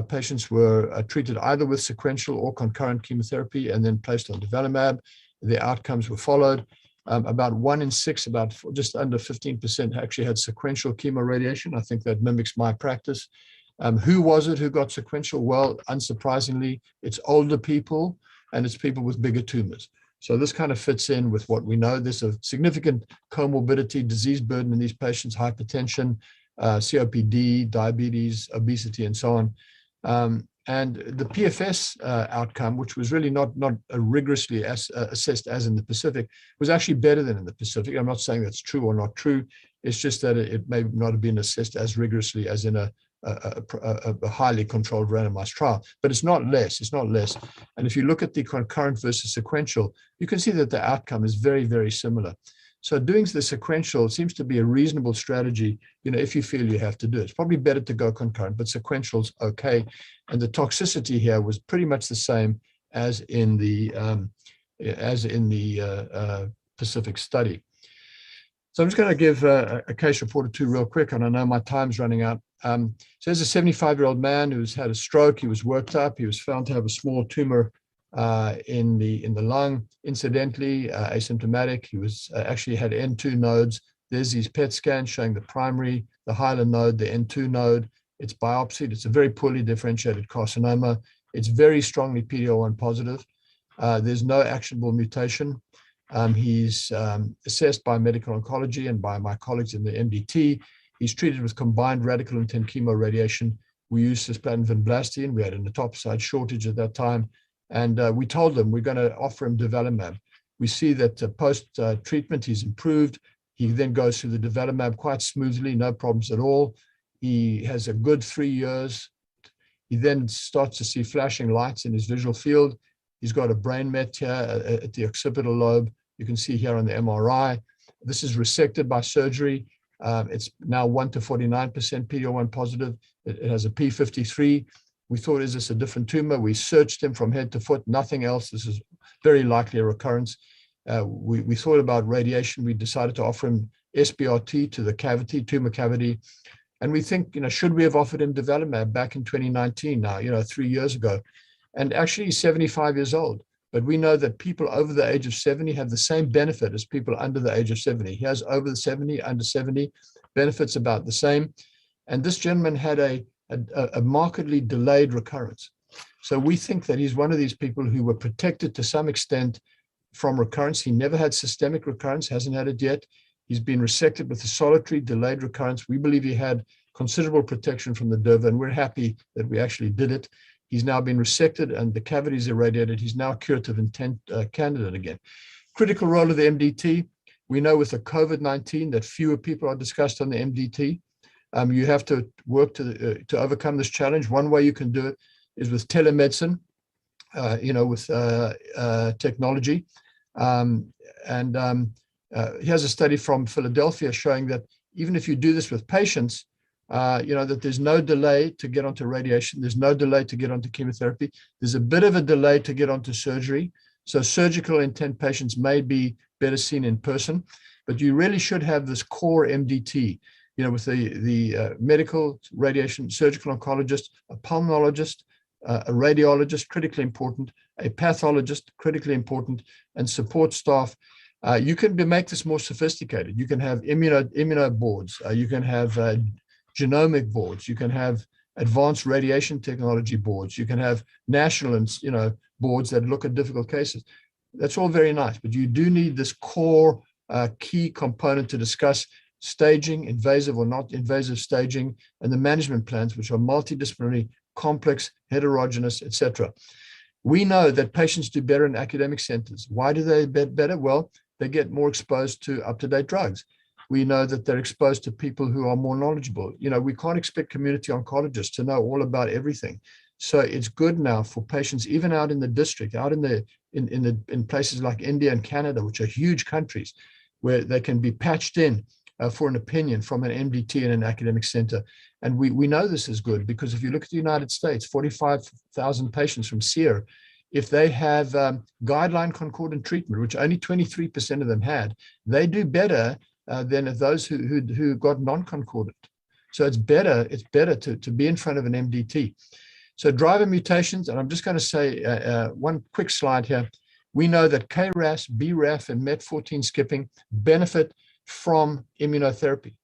Patients were treated either with sequential or concurrent chemotherapy and then placed on durvalumab. The outcomes were followed. About 1 in 6, just under 15% actually had sequential chemoradiation. I think that mimics my practice. Who was it who got sequential? Well, unsurprisingly, it's older people and it's people with bigger tumors. So this kind of fits in with what we know. There's a significant comorbidity, disease burden in these patients, hypertension, COPD, diabetes, obesity, and so on. And the PFS outcome, which was really not rigorously assessed as in the Pacific, was actually better than in the Pacific. I'm not saying that's true or not true. It's just that it may not have been assessed as rigorously as in a highly controlled randomized trial, but it's not less. It's not less. And if you look at the concurrent versus sequential, you can see that the outcome is very, very similar. So doing the sequential seems to be a reasonable strategy, if you feel you have to do it. It's probably better to go concurrent, but sequential's okay. And the toxicity here was pretty much the same as in the Pacific study. So I'm just going to give a case report or two real quick, and I know my time's running out. So there's a 75-year-old man who's had a stroke. He was worked up. He was found to have a small tumor in the lung, incidentally, asymptomatic. He was actually had N2 nodes. There's these PET scans showing the primary, the Hyla node, the N2 node. It's biopsied. It's a very poorly differentiated carcinoma. It's very strongly PD-L1 positive. There's no actionable mutation. He's assessed by medical oncology and by my colleagues in the MDT. He's treated with combined radical intent chemoradiation. We used cisplatin vinblastine. We had an etoposide shortage at that time. And we told them we're going to offer him development. We see that post-treatment, he's improved. He then goes through the development quite smoothly, no problems at all. He has a good 3 years. He then starts to see flashing lights in his visual field. He's got a brain met here at the occipital lobe. You can see here on the MRI. This is resected by surgery. It's now 1 to 49% PD-L1 positive. It has a P53. We thought, is this a different tumor? We searched him from head to foot, nothing else. This is very likely a recurrence. We thought about radiation. We decided to offer him SBRT to the cavity, tumor cavity. And we think, should we have offered him development back in 2019 now, 3 years ago? And actually he's 75 years old. But we know that people over the age of 70 have the same benefit as people under the age of 70. He has over the 70, under 70, benefits about the same. And this gentleman had a markedly delayed recurrence. So we think that he's one of these people who were protected to some extent from recurrence. He never had systemic recurrence, hasn't had it yet. He's been resected with a solitary delayed recurrence. We believe he had considerable protection from the DIRVA, and we're happy that we actually did it. He's now been resected and the cavities irradiated. He's now curative intent candidate again. Critical role of the MDT. We know with the COVID-19 that fewer people are discussed on the MDT. You have to work to overcome this challenge. One way you can do it is with telemedicine, with technology. Here's a study from Philadelphia showing that even if you do this with patients, that there's no delay to get onto radiation. There's no delay to get onto chemotherapy. There's a bit of a delay to get onto surgery. So surgical intent patients may be better seen in person, but you really should have this core MDT, with the medical radiation, surgical oncologist, a pulmonologist, a radiologist, critically important, a pathologist, critically important, and support staff. You can make this more sophisticated. You can have immuno boards. You can have genomic boards. You can have advanced radiation technology boards. You can have national and boards that look at difficult cases. That's all very nice, but you do need this core key component to discuss staging, invasive or not invasive staging, and the management plans, which are multidisciplinary, complex, heterogeneous, etc. We know that patients do better in academic centers. Why do they get better? Well, they get more exposed to up-to-date drugs. We know that they're exposed to people who are more knowledgeable. We can't expect community oncologists to know all about everything. So it's good now for patients, even out in the district, out in places like India and Canada, which are huge countries, where they can be patched in for an opinion from an MDT in an academic center. And we know this is good because if you look at the United States, 45,000 patients from SEER, if they have guideline concordant treatment, which only 23% of them had, they do better than those who got non-concordant. So it's better to be in front of an MDT. So driver mutations, and I'm just going to say one quick slide here. We know that KRAS, BRAF, and MET14 skipping benefit from immunotherapy.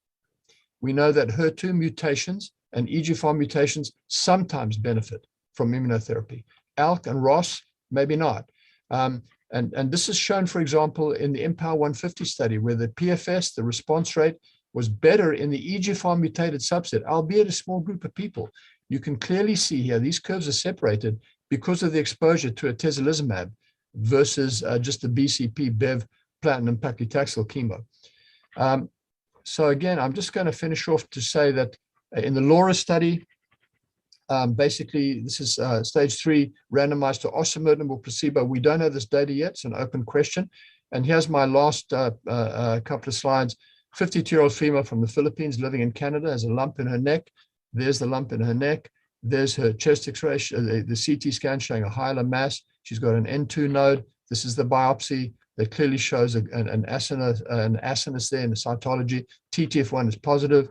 We know that HER2 mutations and EGFR mutations sometimes benefit from immunotherapy. ALK and ROS, maybe not. And this is shown, for example, in the Empower 150 study, where the PFS, the response rate, was better in the EGFR mutated subset, albeit a small group of people. You can clearly see here, these curves are separated because of the exposure to atezolizumab versus just the BCP, Bev, platinum, paclitaxel chemo. So again, I'm just going to finish off to say that in the LAURA study, basically, this is stage 3 randomized to osimertinib or placebo. We don't have this data yet. It's an open question. And here's my last couple of slides. 52-year-old female from the Philippines living in Canada has a lump in her neck. There's the lump in her neck. There's her chest X-ray, the CT scan showing a hilar mass. She's got an N2 node. This is the biopsy that clearly shows an acinus there in the cytology. TTF1 is positive.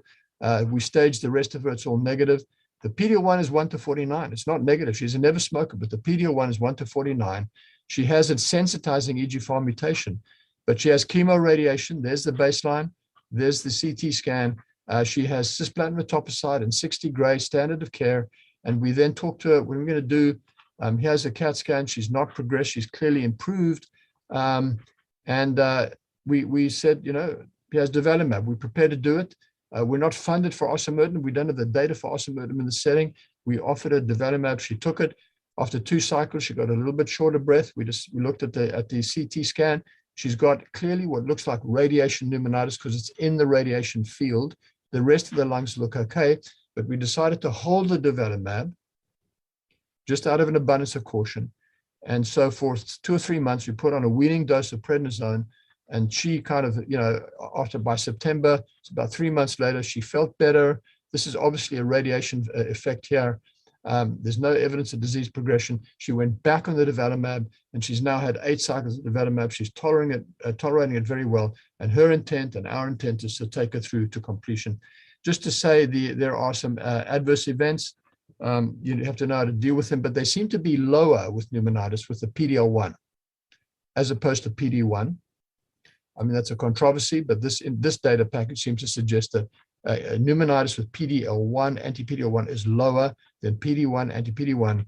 We staged the rest of her. It's all negative. The PD-L1 is 1 to 49. It's not negative. She's a never smoker, but the PD-L1 is 1 to 49. She has a sensitizing EGFR mutation, but she has chemoradiation. There's the baseline. There's the CT scan. She has cisplatin etoposide and 60 gray standard of care. And we then talk to her. What we're going to do, here's a CAT scan. She's not progressed. She's clearly improved. We said, here's development. We're prepared to do it. We're not funded for osimertinib. We don't have the data for osimertinib in the setting. We offered her development. She took it. After 2 cycles, she got a little bit shorter breath. We looked at the CT scan. She's got clearly what looks like radiation pneumonitis because it's in the radiation field. The rest of the lungs look okay, but we decided to hold the development just out of an abundance of caution. And so for 2 or 3 months, we put on a weaning dose of prednisone. And she kind of, by September, it's about 3 months later, she felt better. This is obviously a radiation effect here. There's no evidence of disease progression. She went back on the development, and she's now had 8 cycles of development. She's tolerating it very well. And her intent and our intent is to take her through to completion. Just to say there are some adverse events. You have to know how to deal with them, but they seem to be lower with pneumonitis with the PD-L1 as opposed to PD-1. I mean, that's a controversy, but this data package seems to suggest that pneumonitis with PD-L1, anti-PD-L1 is lower than PD-1, anti-PD-1,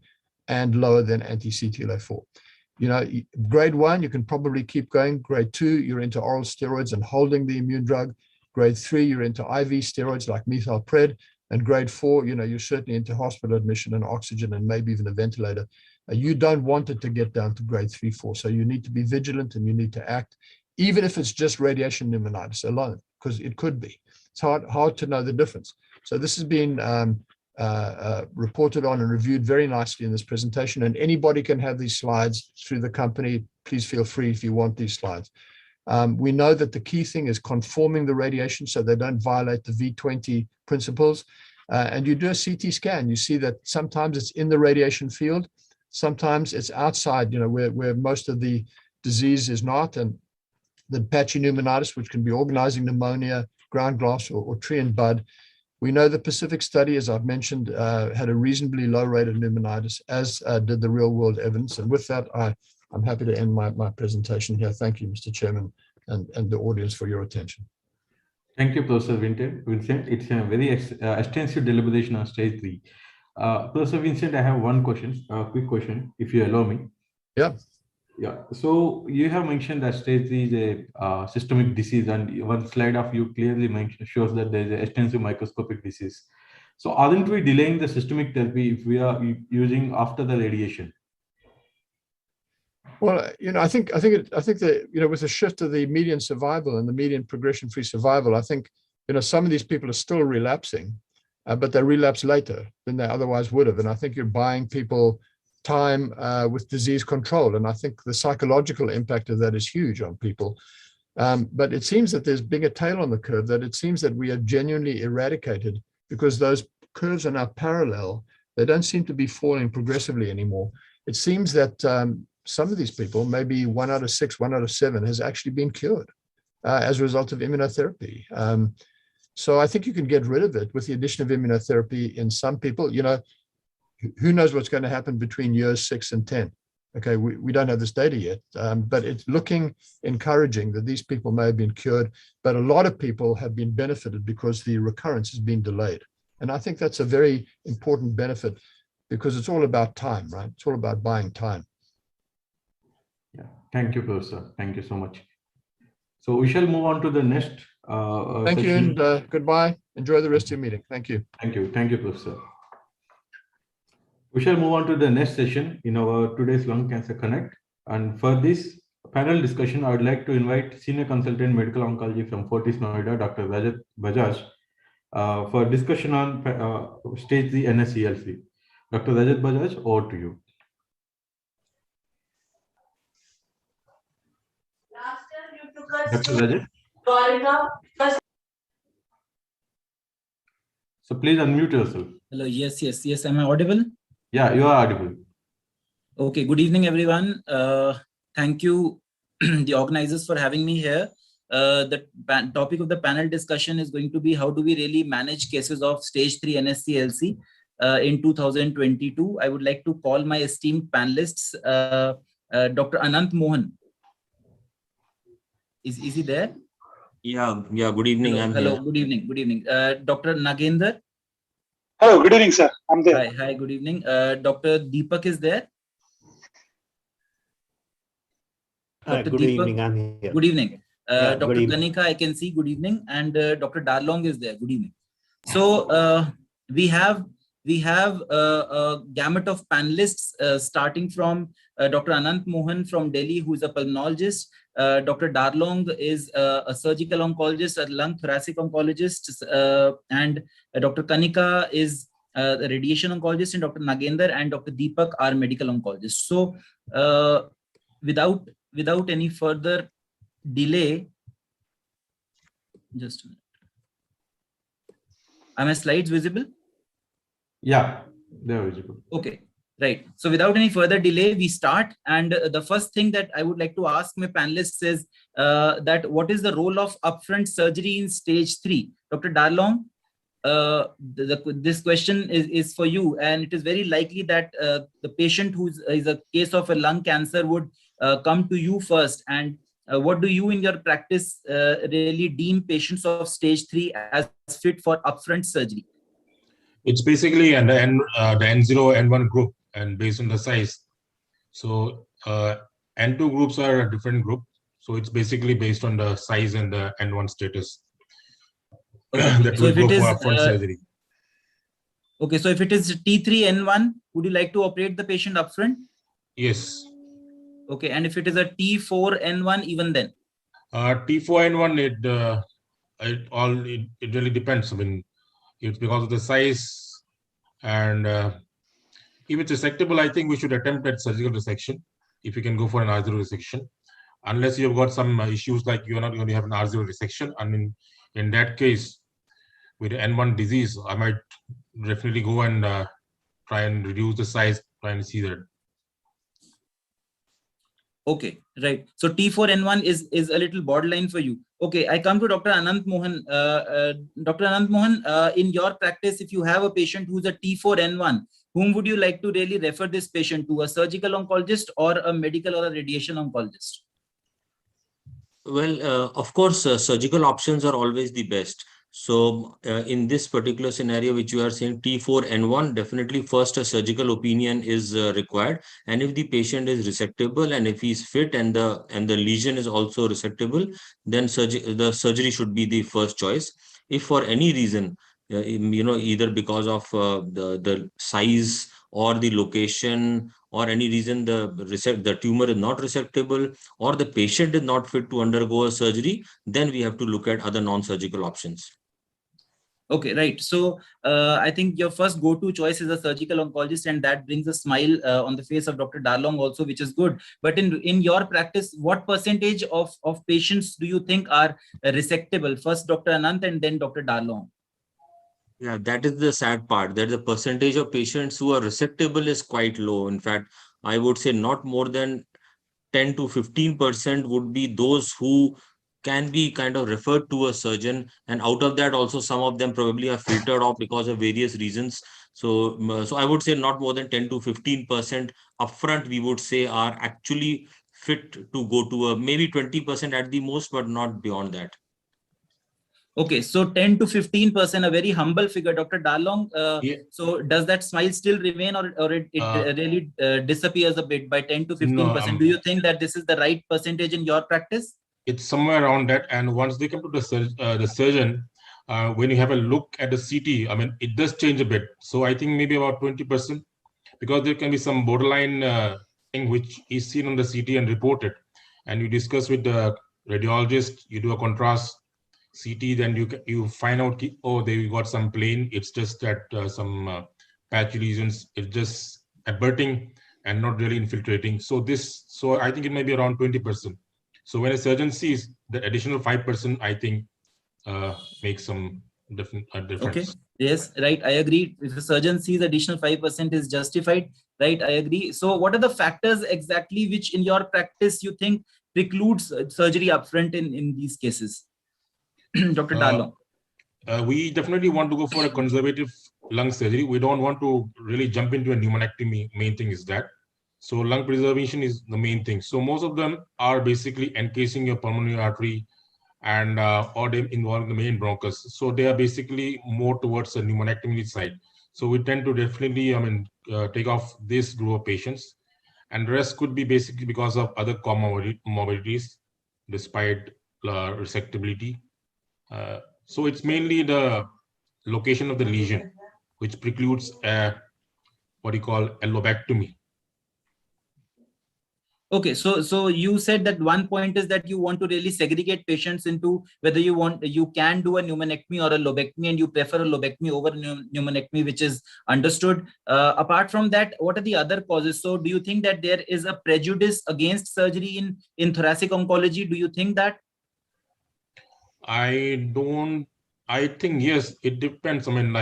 and lower than anti-CTLA-4. Grade 1, you can probably keep going. Grade 2, you're into oral steroids and holding the immune drug. Grade 3, you're into IV steroids like methylpred. And grade 4, you're certainly into hospital admission and oxygen and maybe even a ventilator. You don't want it to get down to grade 3, 4. So you need to be vigilant and you need to act, even if it's just radiation pneumonitis alone, because it could be. It's hard to know the difference. So this has been reported on and reviewed very nicely in this presentation, and anybody can have these slides through the company. Please feel free if you want these slides. We know that the key thing is conforming the radiation so they don't violate the V20 principles. And you do a CT scan, you see that sometimes it's in the radiation field, sometimes it's outside, where most of the disease is not. And the patchy pneumonitis, which can be organizing pneumonia, ground glass, or tree and bud. We know the Pacific study, as I've mentioned, had a reasonably low rate of pneumonitis, as did the real world evidence. And with that, I'm happy to end my presentation here. Thank you, Mr. Chairman, and the audience for your attention.
Thank you, Professor Vincent. It's a very extensive deliberation on stage 3. Professor Vincent, I have one question, a quick question, if you allow me.
Yeah.
Yeah. So you have mentioned that stage 3 is a systemic disease, and one slide of you clearly shows that there is an extensive microscopic disease. So aren't we delaying the systemic therapy if we are using after the radiation?
Well, I think that, with the shift of the median survival and the median progression-free survival, I think, some of these people are still relapsing, but they relapse later than they otherwise would have. And I think you're buying people time with disease control. And I think the psychological impact of that is huge on people. But it seems that there's bigger tail on the curve, that it seems that we have genuinely eradicated, because those curves are now parallel. They don't seem to be falling progressively anymore. It seems that some of these people, maybe 1 out of 6, 1 out of 7, has actually been cured as a result of immunotherapy. So I think you can get rid of it with the addition of immunotherapy in some people. Who knows what's going to happen between years 6 and 10? Okay, we don't have this data yet, but it's looking encouraging that these people may have been cured, but a lot of people have been benefited because the recurrence has been delayed. And I think that's a very important benefit because it's all about time, right? It's all about buying time.
Yeah, thank you, Professor. Thank you so much. So we shall move on to the next
Thank you,
session.
and goodbye. Enjoy the rest of your meeting. Thank you.
Thank you, Professor. We shall move on to the next session in our today's Lung Cancer Connect. And for this panel discussion, I would like to invite Senior Consultant Medical Oncology from Fortis Noida, Dr. Rajat Bajaj, for discussion on stage 3 NSCLC. Dr. Rajat Bajaj, over to you. Dr. Rajat. So please unmute yourself.
Hello. Yes. Am I audible?
Yeah, you are audible.
Okay. Good evening, everyone. Thank you, the organizers, for having me here. The topic of the panel discussion is going to be how do we really manage cases of stage 3 NSCLC in 2022. I would like to call my esteemed panelists, Dr. Anant Mohan. Is he there?
Yeah. Good evening.
Hello,
I'm
hello.
here.
Good evening. Dr. Nagender.
Hello, good evening, sir. I'm there.
Hi, good evening. Dr. Deepak is there. Dr.
Good
Deepak,
evening, I'm here.
good evening.
Yeah,
Dr.
good evening.
Kanika, I can see, good evening. And Dr. Darlong is there. Good evening. So we have a gamut of panelists starting from Dr. Anant Mohan from Delhi, who is a pulmonologist. Dr. Darlong is a surgical oncologist, a lung thoracic oncologist, and Dr. Kanika is a radiation oncologist, and Dr. Nagender and Dr. Deepak are medical oncologists. So without any further delay, just a minute. Are my slides visible?
Yeah, they're visible.
Okay, right. So without any further delay, we start. And the first thing that I would like to ask my panelists is that what is the role of upfront surgery in stage 3? Dr. Darlong, this question is for you, and it is very likely that the patient who is a case of a lung cancer would come to you first. And what do you in your practice really deem patients of stage 3 as fit for upfront surgery?
It's basically the N0, N1 group, and based on the size. So N2 groups are a different group. So it's basically based on the size and the N1 status.
Okay.
That
So
will
if
go
it is
for upfront surgery.
okay, so if it is T3N1, would you like to operate the patient upfront?
Yes.
Okay, and if it is a T4N1, even then?
T4N1, it really depends. I mean, it's because of the size, and if it's resectable, I think we should attempt at surgical resection if you can go for an R0 resection. Unless you've got some issues like you're not going to have an R0 resection, I mean, in that case, with N1 disease, I might definitely go and try and reduce the size, try and see that.
Okay, right. So T4N1 is a little borderline for you. Okay, I come to Dr. Anant Mohan. Dr. Anant Mohan, in your practice, if you have a patient who's a T4N1, whom would you like to really refer this patient to, a surgical oncologist or a medical or a radiation oncologist?
Well, of course, surgical options are always the best. So in this particular scenario, which you are saying T4N1, definitely first a surgical opinion is required. And if the patient is resectable and if he's fit and the lesion is also resectable, then the surgery should be the first choice. If for any reason, either because of the size or the location or any reason the tumor is not resectable or the patient is not fit to undergo a surgery, then we have to look at other non-surgical options.
Okay, right. So I think your first go-to choice is a surgical oncologist, and that brings a smile on the face of Dr. Darlong also, which is good. But in your practice, what percentage of patients do you think are resectable? First Dr. Anant and then Dr. Darlong.
Yeah, that is the sad part, that the percentage of patients who are resectable is quite low. In fact, I would say not more than 10 to 15% would be those who can be kind of referred to a surgeon, and out of that also some of them probably are filtered off because of various reasons. So I would say not more than 10 to 15% upfront we would say are actually fit to go to a maybe 20% at the most, but not beyond that.
Okay, so 10 to 15%, a very humble figure, Dr. Darlong.
Yeah.
So does that smile still remain, or it really disappears a bit by 10 to 15%?
No,
Do you think that this is the right percentage in your practice?
it's somewhere around that. And once they come to the surgeon, when you have a look at the CT, I mean, it does change a bit. So I think maybe about 20%, because there can be some borderline thing which is seen on the CT and reported. And you discuss with the radiologist, you do a contrast CT, then you find out, oh, they got some plain. It's just that some patch lesions. It's just averting and not really infiltrating. So I think it may be around 20%. So when a surgeon sees the additional 5%, I think makes some difference.
Okay. Yes, right. I agree. If a surgeon sees additional 5% is justified, right? I agree. So what are the factors exactly which in your practice you think precludes surgery upfront in these cases? Dr. Darlong.
We definitely want to go for a conservative lung surgery. We don't want to really jump into a pneumonectomy. Main thing is that. So lung preservation is the main thing. So most of them are basically encasing your pulmonary artery and or they involve the main bronchus. So they are basically more towards a pneumonectomy side. So we tend to definitely, take off this group of patients, and the rest could be basically because of other comorbidities, despite resectability. So it's mainly the location of the lesion, which precludes what you call a lobectomy.
Okay, so you said that one point is that you want to really segregate patients into whether you can do a pneumonectomy or a lobectomy, and you prefer a lobectomy over pneumonectomy, which is understood. Apart from that, what are the other causes? So do you think that there is a prejudice against surgery in thoracic oncology? Do you think that?
I think yes, it depends. I mean,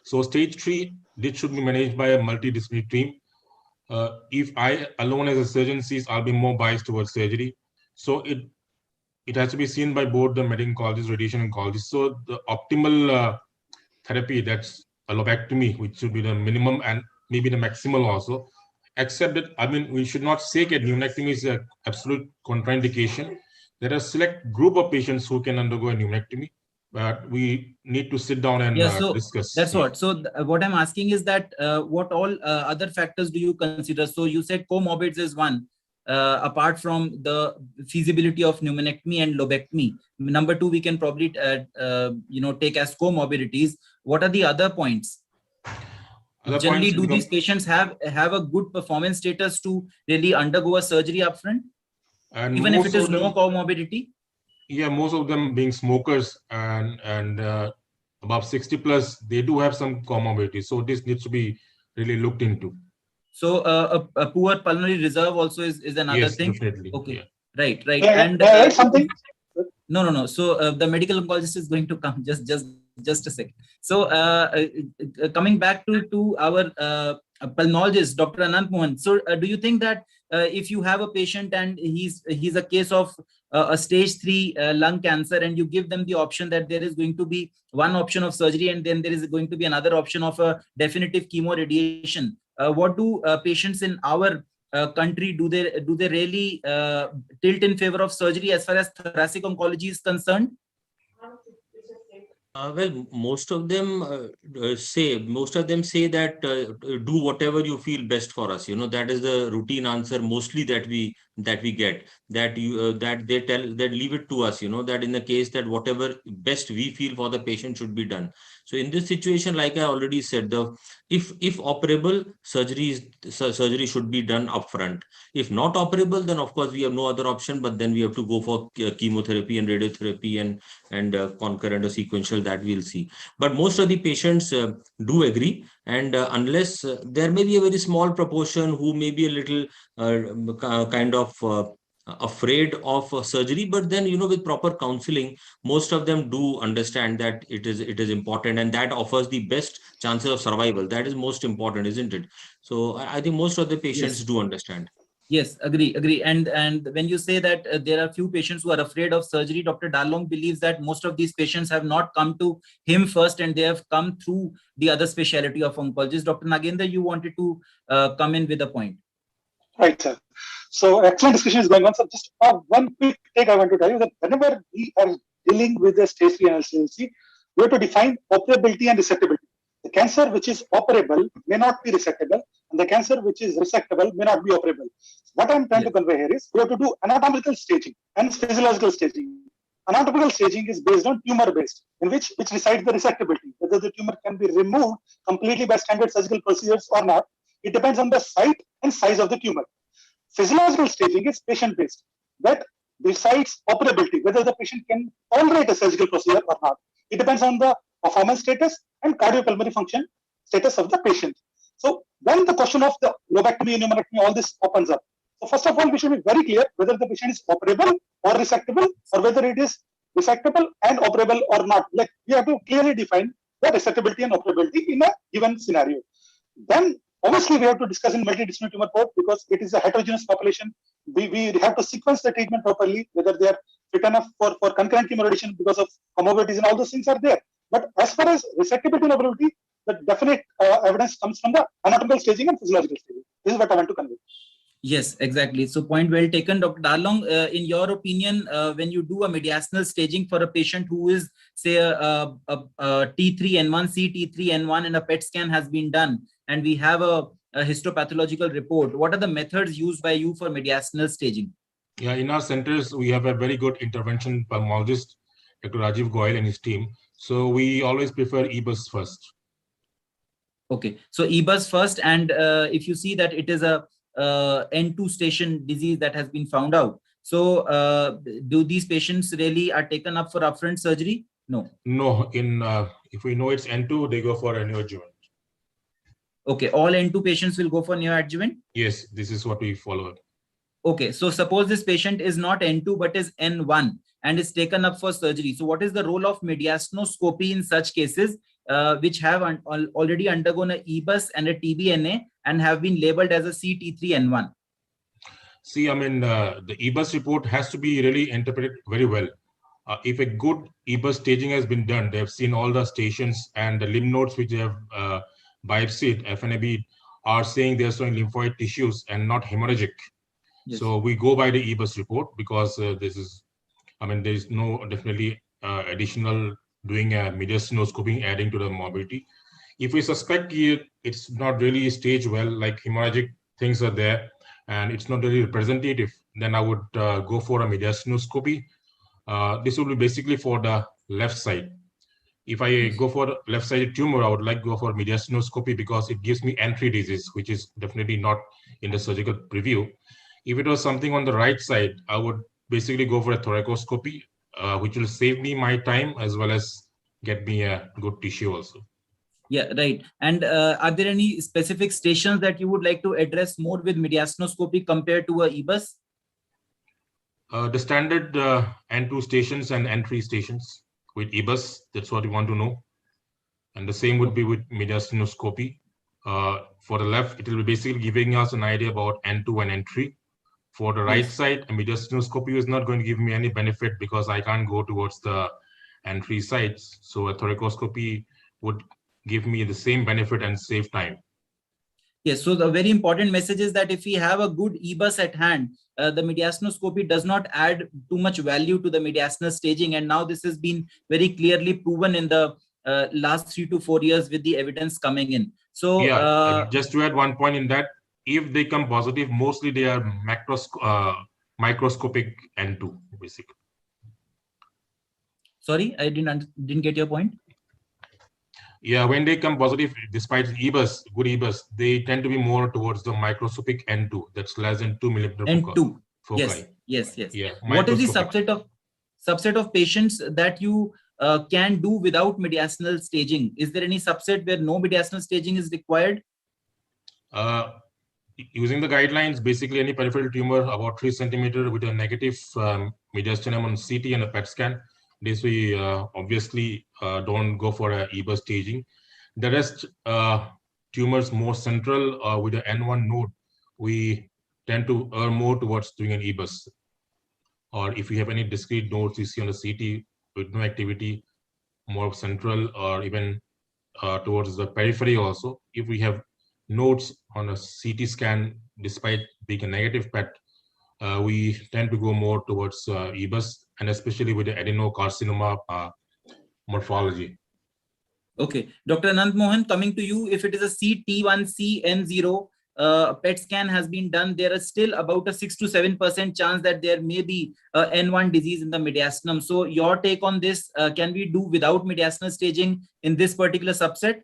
so stage 3, this should be managed by a multidisciplinary team. If I alone as a surgeon sees, I'll be more biased towards surgery. So it has to be seen by both the medical oncologists, radiation oncologists. So the optimal therapy, that's a lobectomy, which should be the minimum and maybe the maximal also. Except that, I mean, we should not say that pneumonectomy is an absolute contraindication. There are a select group of patients who can undergo a pneumonectomy, but we need to sit down and discuss.
That's what. So what I'm asking is that what all other factors do you consider? So you said comorbids is one, apart from the feasibility of pneumonectomy and lobectomy. Number two, we can probably take as comorbidities. What are the other points? Generally, do these patients have a good performance status to really undergo a surgery upfront, even if it is no comorbidity?
Yeah, most of them being smokers and above 60 plus, they do have some comorbidity. So this needs to be really looked into.
So a poor pulmonary reserve also is another thing.
Definitely.
Okay,
yeah.
right.
And something.
No. So the medical oncologist is going to come. Just a second. So coming back to our pulmonologist, Dr. Anant Mohan. So do you think that if you have a patient and he's a case of a stage 3 lung cancer, and you give them the option that there is going to be one option of surgery and then there is going to be another option of a definitive chemo radiation, what do patients in our country, do they really tilt in favor of surgery as far as thoracic oncology is concerned?
Well, most of them say that do whatever you feel best for us. That is the routine answer mostly that we get, that they leave it to us. That in the case that whatever best we feel for the patient should be done. So in this situation, like I already said, if operable, surgery should be done upfront. If not operable, then of course we have no other option, but then we have to go for chemotherapy and radiotherapy and concurrent or sequential, that we'll see. But most of the patients do agree, and unless there may be a very small proportion who may be a little kind of afraid of surgery, but then with proper counseling, most of them do understand that it is important, and that offers the best chances of survival. That is most important, isn't it? So I think most of the patients do understand.
Yes, agree. And when you say that there are few patients who are afraid of surgery, Dr. Darlong believes that most of these patients have not come to him first, and they have come through the other specialty of oncologist. Dr. Nagendra, you wanted to come in with a point.
Right, sir. So excellent discussion is going on. So just one quick take I want to tell you that whenever we are dealing with the stage 3 NSCLC, we have to define operability and resectability. The cancer which is operable may not be resectable, and the cancer which is resectable may not be operable. What I'm trying to convey here is we have to do anatomical staging and physiological staging. Anatomical staging is based on tumor based, in which decides the resectability, whether the tumor can be removed completely by standard surgical procedures or not. It depends on the site and size of the tumor. Physiological staging is patient based, that decides operability, whether the patient can tolerate a surgical procedure or not. It depends on the performance status and cardiopulmonary function status of the patient. So then the question of the lobectomy, pneumonectomy, all this opens up. So first of all, we should be very clear whether the patient is operable or resectable, or whether it is resectable and operable or not. Like we have to clearly define the resectability and operability in a given scenario. Then obviously we have to discuss in multidisciplinary tumor board because it is a heterogeneous population. We have to sequence the treatment properly, whether they are fit enough for concurrent chemoradiation because of comorbidities and all those things are there. But as far as resectability and operability, the definite evidence comes from the anatomical staging and physiological staging. This is what I want to convey.
Yes, exactly. So point well taken, Dr. Darlong. In your opinion, when you do a mediastinal staging for a patient who is, say, a T3N1C, T3N1, and a PET scan has been done, and we have a histopathological report, what are the methods used by you for mediastinal staging?
Yeah, in our centers, we have a very good intervention pulmonologist, Dr. Rajiv Goyal and his team. So we always prefer EBUS first.
Okay, so EBUS first, and if you see that it is a N2 station disease that has been found out. So do these patients really are taken up for upfront surgery? No.
No, if we know it's N2, they go for a neoadjuvant.
Okay, all N2 patients will go for neoadjuvant?
Yes, this is what we follow.
Okay, so suppose this patient is not N2 but is N1 and is taken up for surgery. So what is the role of mediastinoscopy in such cases which have already undergone a EBUS and a TBNA and have been labeled as a CT3N1?
See, I mean, the EBUS report has to be really interpreted very well. If a good EBUS staging has been done, they have seen all the stations and the lymph nodes which they have biopsied, FNAB, are saying they're showing lymphoid tissues and not hemorrhagic. Yes. So we go by the EBUS report because this is, I mean, there is no definitely additional doing a mediastinoscopy adding to the morbidity. If we suspect it's not really staged well, like hemorrhagic things are there, and it's not really representative, then I would go for a mediastinoscopy. This will be basically for the left side. If I go for left-sided tumor, I would like to go for mediastinoscopy because it gives me entry disease, which is definitely not in the surgical preview. If it was something on the right side, I would basically go for a thoracoscopy, which will save me my time as well as get me a good tissue also.
Yeah, right. And are there any specific stations that you would like to address more with mediastinoscopy compared to a EBUS?
The standard N2 stations and N3 stations with EBUS, that's what you want to know. And the same would be with mediastinoscopy. For the left, it will be basically giving us an idea about N2 and N3. For the right side, a mediastinoscopy is not going to give me any benefit because I can't go towards the N3 sites. So a thoracoscopy would give me the same benefit and save time.
Yes, so the very important message is that if we have a good EBUS at hand, the mediastinoscopy does not add too much value to the mediastinal staging. And now this has been very clearly proven in the last 3 to 4 years with the evidence coming in. So
yeah, just to add one point in that, if they come positive, mostly they are microscopic N2, basically.
Sorry, I didn't get your point.
Yeah, when they come positive, despite EBUS, good EBUS, they tend to be more towards the microscopic N2. That's less than 2 millimeter
N2.
foci.
Yes.
Yeah,
what is the subset of patients that you can do without mediastinal staging? Is there any subset where no mediastinal staging is required?
Using the guidelines, basically any peripheral tumor about 3 centimeter with a negative mediastinum on CT and a PET scan. This we obviously don't go for a EBUS staging. The rest tumors more central with the N1 node, we tend to err more towards doing an EBUS. Or if you have any discrete nodes you see on the CT with no activity, more central or even towards the periphery also. If we have nodes on a CT scan, despite being a negative PET, we tend to go more towards EBUS, and especially with the adenocarcinoma morphology.
Okay, Dr. Anand Mohan, coming to you, if it is a CT1C N0 PET scan has been done, there is still about a 6 to 7% chance that there may be N1 disease in the mediastinum. So your take on this, can we do without mediastinal staging in this particular subset?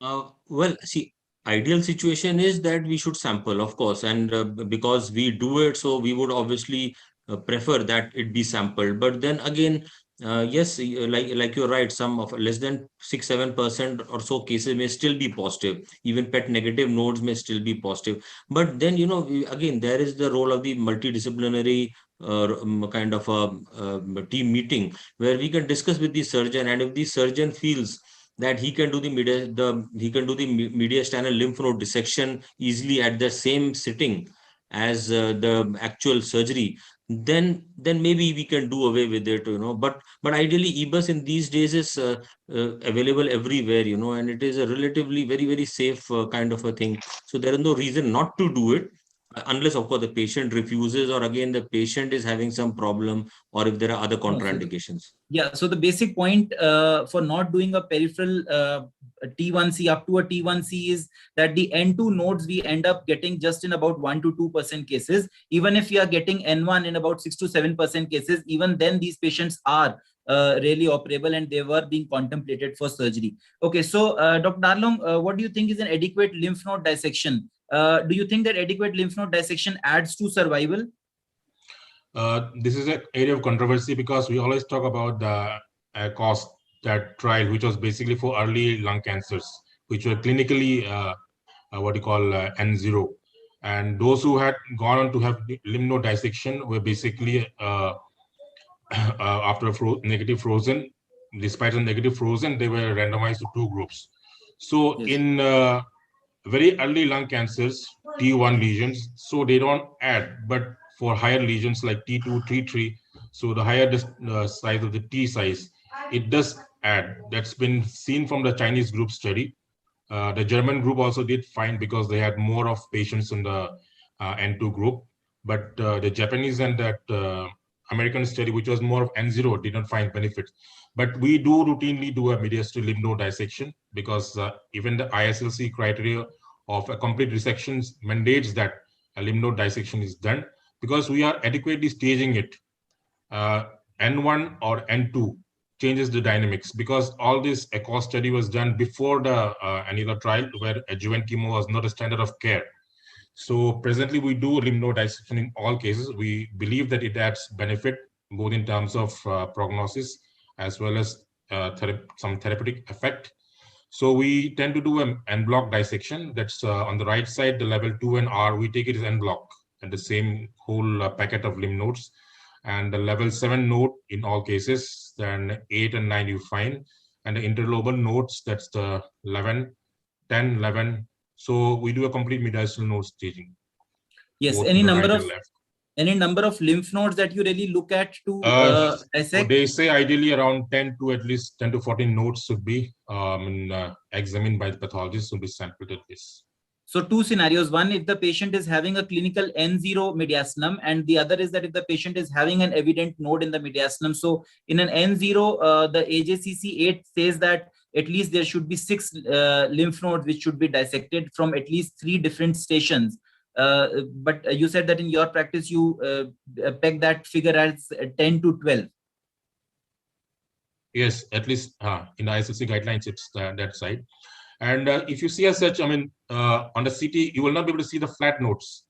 Well, see, ideal situation is that we should sample, of course, and because we do it, so we would obviously prefer that it be sampled. But then again, yes, like you're right, some of less than 6-7% or so cases may still be positive. Even PET negative nodes may still be positive. But then, again, there is the role of the multidisciplinary kind of a team meeting where we can discuss with the surgeon, and if the surgeon feels that he can do the mediastinal lymph node dissection easily at the same sitting as the actual surgery, then maybe we can do away with it, but ideally EBUS in these days is available everywhere, and it is a relatively very, very safe kind of a thing. So there is no reason not to do it, unless of course the patient refuses, or again the patient is having some problem, or if there are other contraindications.
Yeah, so the basic point for not doing a peripheral T1C up to a T1C is that the N2 nodes we end up getting just in about 1 to 2% cases. Even if we are getting N1 in about 6 to 7% cases, even then these patients are really operable and they were being contemplated for surgery. Okay, so Dr. Darlong, what do you think is an adequate lymph node dissection? Do you think that adequate lymph node dissection adds to survival?
This is an area of controversy because we always talk about the cost, that trial, which was basically for early lung cancers, which were clinically what you call N0. And those who had gone on to have lymph node dissection were basically after negative frozen, despite the negative frozen, they were randomized to 2 groups. So yes, in very early lung cancers, T1 lesions, so they don't add, but for higher lesions like T2, T3, so the higher the size of the T size, it does add. That's been seen from the Chinese group study. The German group also did fine because they had more of patients in the N2 group, but the Japanese and that American study, which was more of N0, did not find benefits. But we do routinely do a mediastinal lymph node dissection because even the ISLC criteria of a complete resection mandates that a lymph node dissection is done, because we are adequately staging it. N1 or N2 changes the dynamics, because all this ECHO study was done before the another trial where adjuvant chemo was not a standard of care. So presently we do lymph node dissection in all cases. We believe that it adds benefit both in terms of prognosis as well as some therapeutic effect. So we tend to do an en bloc dissection. That's on the right side, the level 2 and R, we take it as en bloc and the same whole packet of lymph nodes. And the level 7 node in all cases, then 8 and 9 you find. And the interlobal nodes, that's the 11, 10, 11. So we do a complete mediastinal node staging.
Yes, any number of lymph nodes that you really look at to dissect?
They say ideally around 10 to at least 10 to 14 nodes should be examined by the pathologist, should be sampled at least.
So 2 scenarios. One, if the patient is having a clinical N0 mediastinum, and the other is that if the patient is having an evident node in the mediastinum. So in an N0, the AJCC 8 says that at least there should be 6 lymph nodes which should be dissected from at least 3 different stations. But you said that in your practice, you peg that figure as 10 to 12.
Yes, at least in the ISLC guidelines, it's that side. And if you see as such, I mean, on the CT, you will not be able to see the flat nodes.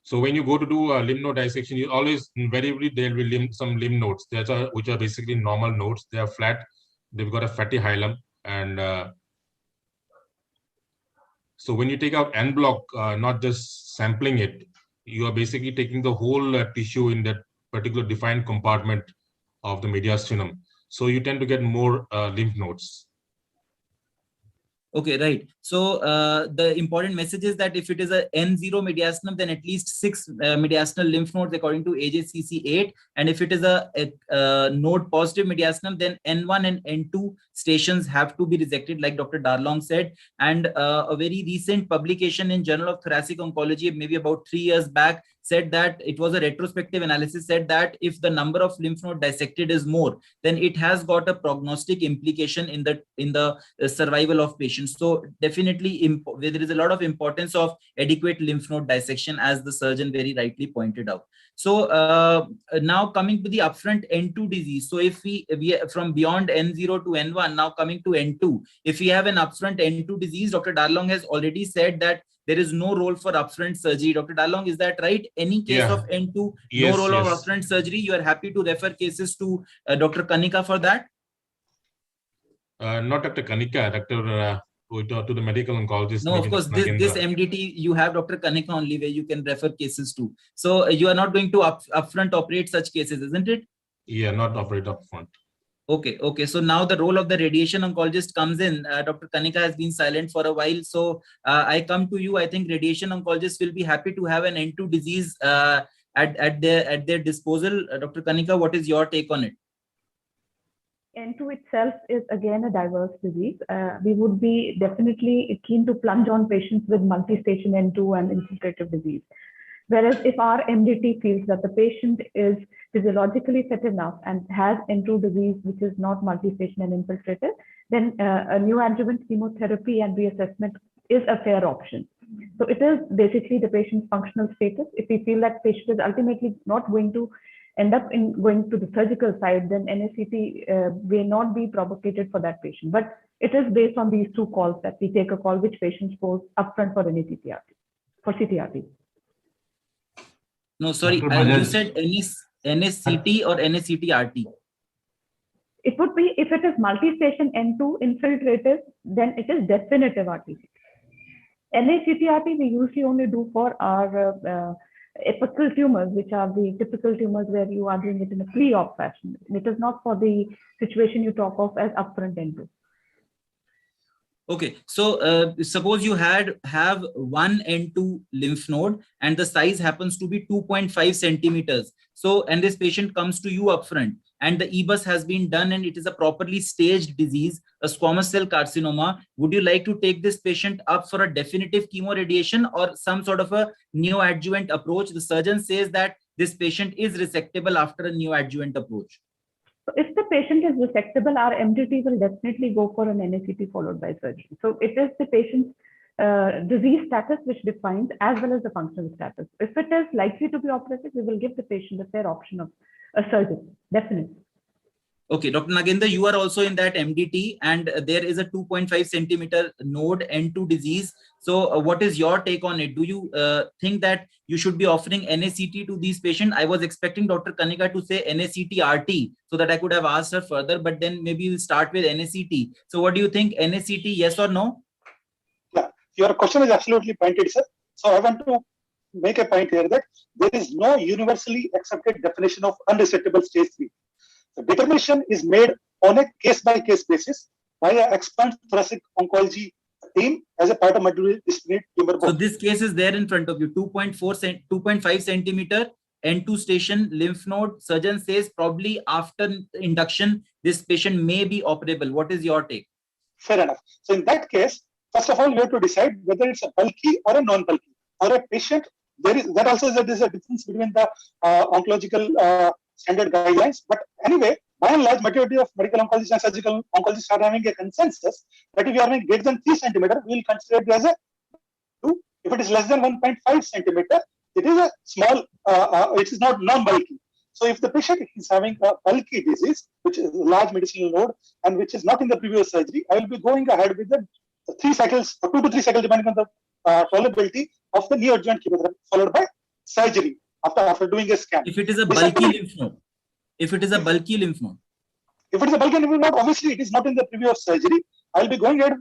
So when you go to do a lymph node dissection, you always invariably there will be some lymph nodes which are basically normal nodes. They are flat. They've got a fatty hilum, and so when you take out en bloc, not just sampling it, you are basically taking the whole tissue in that particular defined compartment of the mediastinum. So you tend to get more lymph nodes.
Okay, right. So the important message is that if it is a N0 mediastinum, then at least 6 mediastinal lymph nodes according to AJCC 8. And if it is a node positive mediastinum, then N1 and N2 stations have to be resected, like Dr. Darlong said. And a very recent publication in Journal of Thoracic Oncology, maybe about 3 years back, said that it was a retrospective analysis, said that if the number of lymph node dissected is more, then it has got a prognostic implication in the survival of patients. So definitely there is a lot of importance of adequate lymph node dissection, as the surgeon very rightly pointed out. So now coming to the upfront N2 disease. So if we from beyond N0 to N1, now coming to N2, if we have an upfront N2 disease, Dr. Darlong has already said that there is no role for upfront surgery. Dr. Darlong, is that right? Any case of N2,
Yes,
no role of
yes.
upfront surgery? You are happy to refer cases to Dr. Kanika for that?
Not Dr. Kanika, to the medical oncologist.
No, of course, this MDT, you have Dr. Kanika only, where you can refer cases to. So you are not going to upfront operate such cases, isn't it?
Yeah, not operate upfront.
Okay. So now the role of the radiation oncologist comes in. Dr. Kanika has been silent for a while. So I come to you. I think radiation oncologists will be happy to have an N2 disease at their disposal. Dr. Kanika, what is your take on it?
N2 itself is again a diverse disease. We would be definitely keen to plunge on patients with multi-station N2 and infiltrative disease. Whereas if our MDT feels that the patient is physiologically fit enough and has N2 disease, which is not multi-station and infiltrative, then a neoadjuvant chemotherapy and reassessment is a fair option. So it is basically the patient's functional status. If we feel that patient is ultimately not going to end up in going to the surgical side, then NACT may not be propagated for that patient. But it is based on these two calls that we take a call which patients goes upfront for NACTRT, for CTRT.
No, sorry, you said NSCT or NACTRT?
It would be, if it is multi-station N2 infiltrative, then it is definitive RTC. NACTRT we usually only do for our apical tumors, which are the typical tumors where you are doing it in a pre-op fashion. It is not for the situation you talk of as upfront N2.
Okay, so suppose you have one N2 lymph node and the size happens to be 2.5 centimeters. So, and this patient comes to you upfront and the EBUS has been done and it is a properly staged disease, a squamous cell carcinoma. Would you like to take this patient up for a definitive chemoradiation or some sort of a neoadjuvant approach? The surgeon says that this patient is resectable after a neoadjuvant approach.
So if the patient is resectable, our MDT will definitely go for an NACT followed by surgery. So it is the patient's disease status which defines as well as the functional status. If it is likely to be operated, we will give the patient a fair option of a surgery, definitely.
Okay, Dr. Nagendra, you are also in that MDT and there is a 2.5 centimeter node N2 disease. So what is your take on it? Do you think that you should be offering NACT to these patients? I was expecting Dr. Kanika to say NACT-RT so that I could have asked her further, but then maybe we'll start with NACT. So what do you think, NACT, yes or no?
Yeah, your question is absolutely pointed, sir. So I want to make a point here that there is no universally accepted definition of unresectable stage 3. The determination is made on a case-by-case basis by an expert thoracic oncology team as a part of multidisciplinary tumor board.
So this case is there in front of you, 2.5 centimeter N2 station lymph node. Surgeon says probably after induction, this patient may be operable. What is your take?
Fair enough. So in that case, first of all, you have to decide whether it's a bulky or a non-bulky. For a patient, there is a difference between the oncological standard guidelines. But anyway, by and large, majority of medical oncologists and surgical oncologists are having a consensus that if you are having greater than 3 centimeter, we will consider it as a 2. If it is less than 1.5 centimeter, it is a small, it is not non-bulky. So if the patient is having a bulky disease, which is a large medicinal node and which is not in the previous surgery, I will be going ahead with the 3 cycles or 2 to 3 cycles depending on the tolerability of the neoadjuvant chemotherapy followed by surgery after doing a scan.
If it is a bulky lymph node, if it is a bulky lymph node,
obviously it is not in the previous surgery. I will be going ahead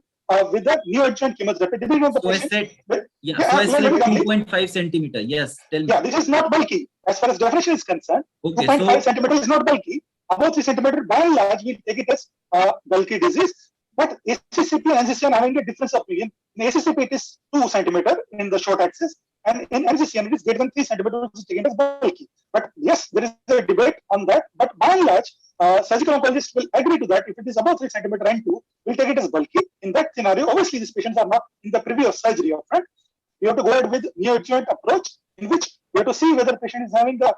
with the neoadjuvant chemotherapy depending on the patient.
So I said 2.5 centimeter. Yes, tell me.
Yeah, this is not bulky as far as definition is concerned.
Okay,
2.5 centimeter is not bulky. Above 3 centimeter, by and large, we take it as bulky disease. But ACCP and NCCN having a difference of opinion. In ACCP, it is 2 centimeter in the short axis, and in NCCN, it is greater than 3 centimeters, which is taken as bulky. But yes, there is a debate on that. But by and large, surgical oncologists will agree to that. If it is above 3 centimeter and 2, we'll take it as bulky. In that scenario, obviously, these patients are not in the preview of surgery upfront. We have to go ahead with neo-adjuvant approach, in which we have to see whether the patient is having the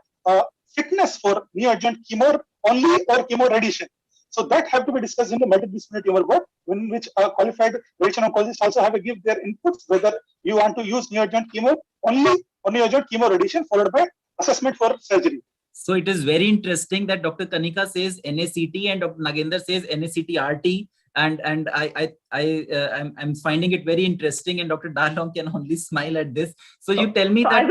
fitness for neo-adjuvant chemo only or chemo radiation. So that have to be discussed in the multidisciplinary tumor board, in which qualified radiation oncologists also have to give their inputs, whether you want to use neo-adjuvant chemo only or neo-adjuvant chemo radiation, followed by assessment for surgery.
So it is very interesting that Dr. Kanika says NACT and Dr. Nagendra says NACT-RT, and I'm finding it very interesting, and Dr. Darlong can only smile at this. So you tell me that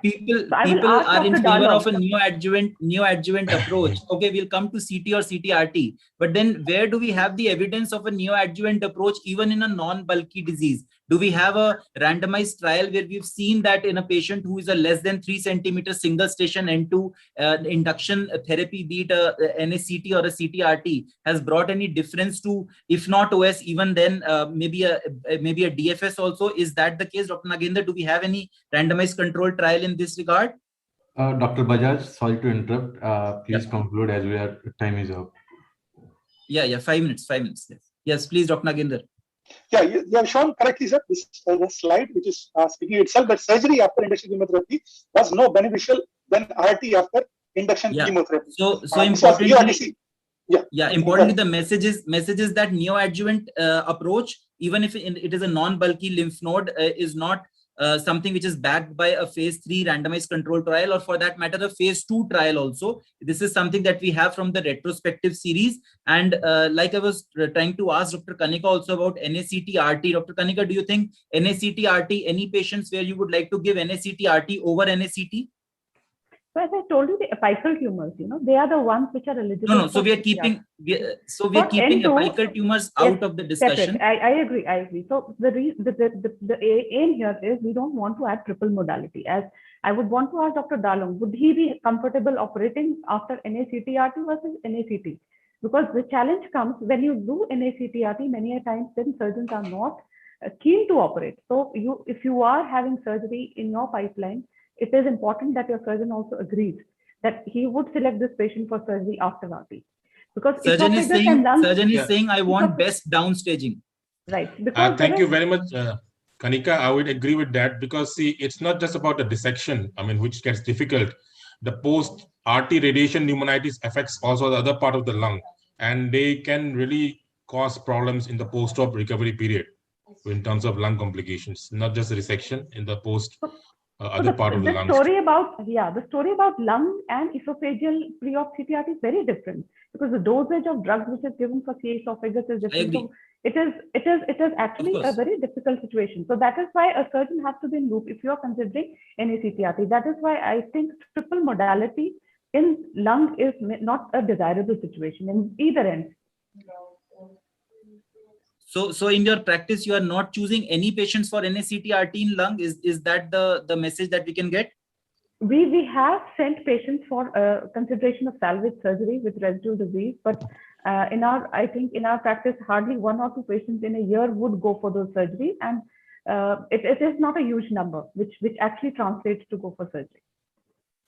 people are in favor of a neoadjuvant approach. Okay, we'll come to CT or CT-RT, but then where do we have the evidence of a neoadjuvant approach even in a non-bulky disease? Do we have a randomized trial where we've seen that in a patient who is a less than 3 centimeter single station N2 induction therapy, be it a NACT or a CT-RT, has brought any difference to, if not OS, even then maybe a DFS also? Is that the case, Dr. Nagendra? Do we have any randomized control trial in this regard?
Dr. Bajaj, sorry to interrupt. Please conclude as time is up.
Yeah, 5 minutes. Yes, please, Dr. Nagendra.
Yeah, you have shown correctly, sir. This the slide, which is speaking itself, that surgery after induction chemotherapy was no beneficial than RT after induction chemotherapy.
So importantly, importantly, the message is that neoadjuvant approach, even if it is a non-bulky lymph node, is not something which is backed by a phase 3 randomized control trial, or for that matter, a phase 2 trial also. This is something that we have from the retrospective series. And like I was trying to ask Dr. Kanika also about NACT-RT. Dr. Kanika, do you think NACT-RT, any patients where you would like to give NACT-RT over NACT?
So as I told you, the apical tumors, they are the ones which are eligible.
No. So we are keeping apical tumors out of the discussion.
Separate. I agree. So the aim here is we don't want to add triple modality. As I would want to ask Dr. Darlong, would he be comfortable operating after NACT-RT versus NACT? Because the challenge comes when you do NACT-RT, many a times then surgeons are not keen to operate. So if you are having surgery in your pipeline, it is important that your surgeon also agrees that he would select this patient for surgery after RT. Because
surgeon is saying, I want best downstaging.
Right.
Thank you very much, Kanika. I would agree with that, because see, it's not just about the dissection, which gets difficult. The post-RT radiation pneumonitis affects also the other part of the lung, and they can really cause problems in the post-op recovery period in terms of lung complications, not just the resection in the post. Other part of the lung.
The story about lung and esophageal pre-op CT-RT is very different, because the dosage of drugs which is given for C esophagus is different. So it is actually a very difficult situation. So that is why a surgeon has to be in loop if you are considering NACT-RT. That is why I think triple modality in lung is not a desirable situation in either end.
So in your practice, you are not choosing any patients for NACT-RT in lung. Is that the message that we can get?
We have sent patients for consideration of salvage surgery with residual disease, but in our practice, hardly 1 or 2 patients in a year would go for those surgeries, and it is not a huge number, which actually translates to go for surgery.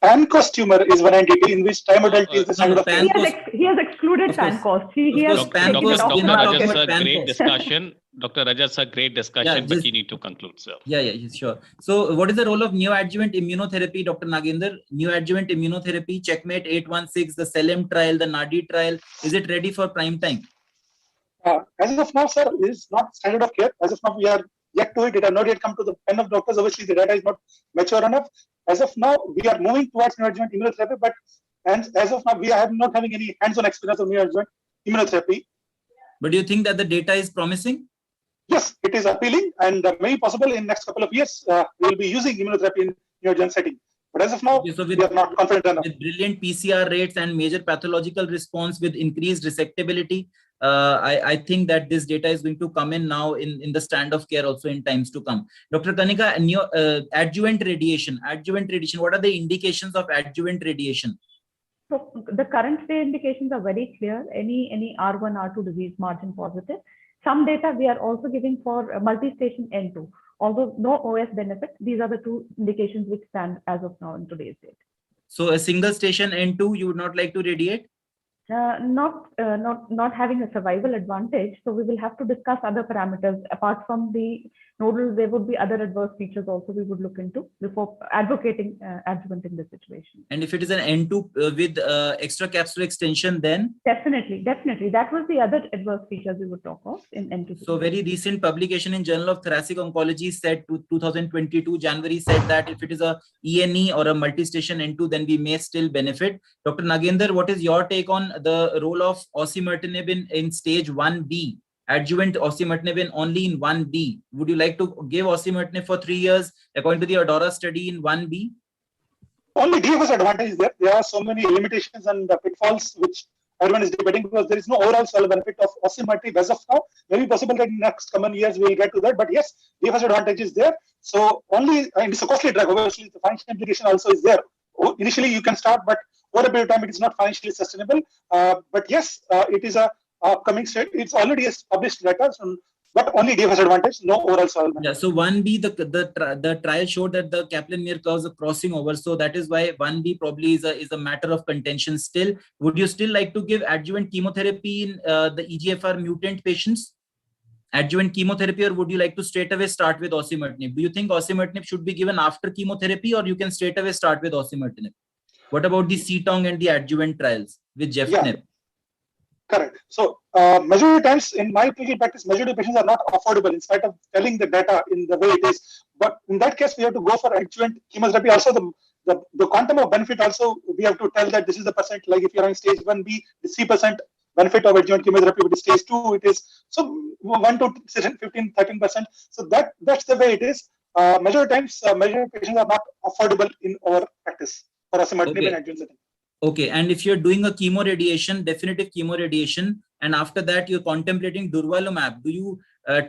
Pancreas tumor is one entity in which time modality is the standard of care.
He has excluded Pancreas. He has
Dr. Rajat, great discussion. Dr. Rajat, great discussion, but you need to conclude, sir.
Yeah, sure. So what is the role of neoadjuvant immunotherapy, Dr. Nagendra? Neoadjuvant immunotherapy, Checkmate 816, the SELEM trial, the NADI trial, is it ready for prime time?
As of now, sir, it is not standard of care. As of now, we are yet to it. It has not yet come to the pen of doctors. Obviously, the data is not mature enough. As of now, we are moving towards neoadjuvant immunotherapy, but as of now, we are not having any hands-on experience of neoadjuvant immunotherapy.
But do you think that the data is promising?
Yes, it is appealing, and maybe possible in next couple of years, we will be using immunotherapy in neoadjuvant setting. But as of now, we are not confident enough.
With brilliant PCR rates and major pathological response with increased resectability, I think that this data is going to come in now in the stand of care also in times to come. Dr. Kanika, adjuvant radiation, what are the indications of adjuvant radiation?
So the current day indications are very clear. Any R1, R2 disease margin positive. Some data we are also giving for multi-station N2. Although no OS benefit, these are the two indications which stand as of now in today's date.
So a single station N2, you would not like to radiate?
Not having a survival advantage. So we will have to discuss other parameters apart from the nodal. There would be other adverse features also we would look into before advocating adjuvant in this situation.
And if it is an N2 with extra capsular extension, then?
Definitely. That was the other adverse features we would talk of in N2.
So very recent publication in Journal of Thoracic Oncology said 2022 January said that if it is a ENE or a multi-station N2, then we may still benefit. Dr. Nagendra, what is your take on the role of osimertinib in stage 1B? Adjuvant osimertinib only in 1B. Would you like to give osimertinib for 3 years according to the ADAURA study in 1B?
Only DFS advantage is there. There are so many limitations and pitfalls which everyone is debating because there is no overall survival benefit of osimertinib as of now. Maybe possible that in next coming years we will get to that. But yes, DFS advantage is there. So only, it's a costly drug. Obviously, the financial implication also is there. Initially, you can start, but over a period of time, it is not financially sustainable. But yes, it is a coming state. It's already a published data. So, but only DFS advantage, no overall survival benefit.
Yeah, so 1B, the trial showed that the Kaplan-Meier curves are crossing over. So that is why 1B probably is a matter of contention still. Would you still like to give adjuvant chemotherapy in the EGFR mutant patients? Adjuvant chemotherapy, or would you like to straight away start with osimertinib? Do you think osimertinib should be given after chemotherapy, or you can straight away start with osimertinib? What about the CTONG and the adjuvant trials with Gefnib?
Yeah. Correct. So, majority of times in my clinical practice, majority of patients are not affordable in spite of telling the data in the way it is. But in that case, we have to go for adjuvant chemotherapy. Also, the quantum of benefit also, we have to tell that this is the percent, like if you're in stage 1B, the 3% benefit of adjuvant chemotherapy, with stage 2, it is so 1 to 15, 13%. So that's the way it is. Majority times, majority patients are not affordable in our practice for osimertinib and adjuvant setting.
Okay, and if you're doing a chemoradiation, definitive chemoradiation, and after that you're contemplating durvalumab, do you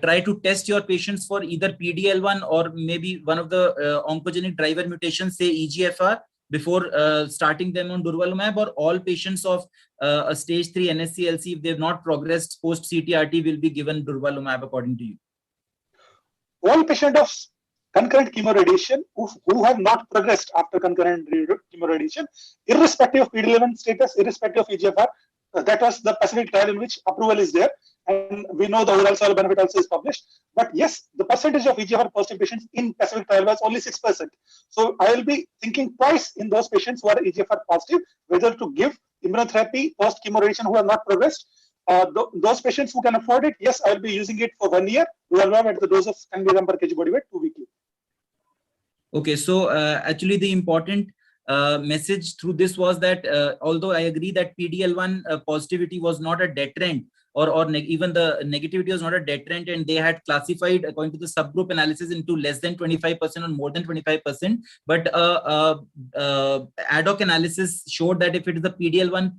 try to test your patients for either PDL1 or maybe one of the oncogenic driver mutations, say EGFR, before starting them on durvalumab, or all patients of a stage 3 NSCLC, if they've not progressed post CTRT, will be given durvalumab according to you?
All patients of concurrent chemoradiation who have not progressed after concurrent chemoradiation, irrespective of PD-11 status, irrespective of EGFR, that was the Pacific trial in which approval is there, and we know the overall survival benefit also is published. But yes, the percentage of EGFR positive patients in Pacific trial was only 6%. So I will be thinking twice in those patients who are EGFR positive, whether to give immunotherapy post chemoradiation who have not progressed. Those patients who can afford it, yes, I will be using it for 1 year, at the dose of 10 mg per kg body weight 2 weekly.
Okay, so actually the important message through this was that although I agree that PDL1 positivity was not a deterrent, or even the negativity was not a deterrent, and they had classified according to the subgroup analysis into less than 25% or more than 25%. But ad hoc analysis showed that if it is the PDL1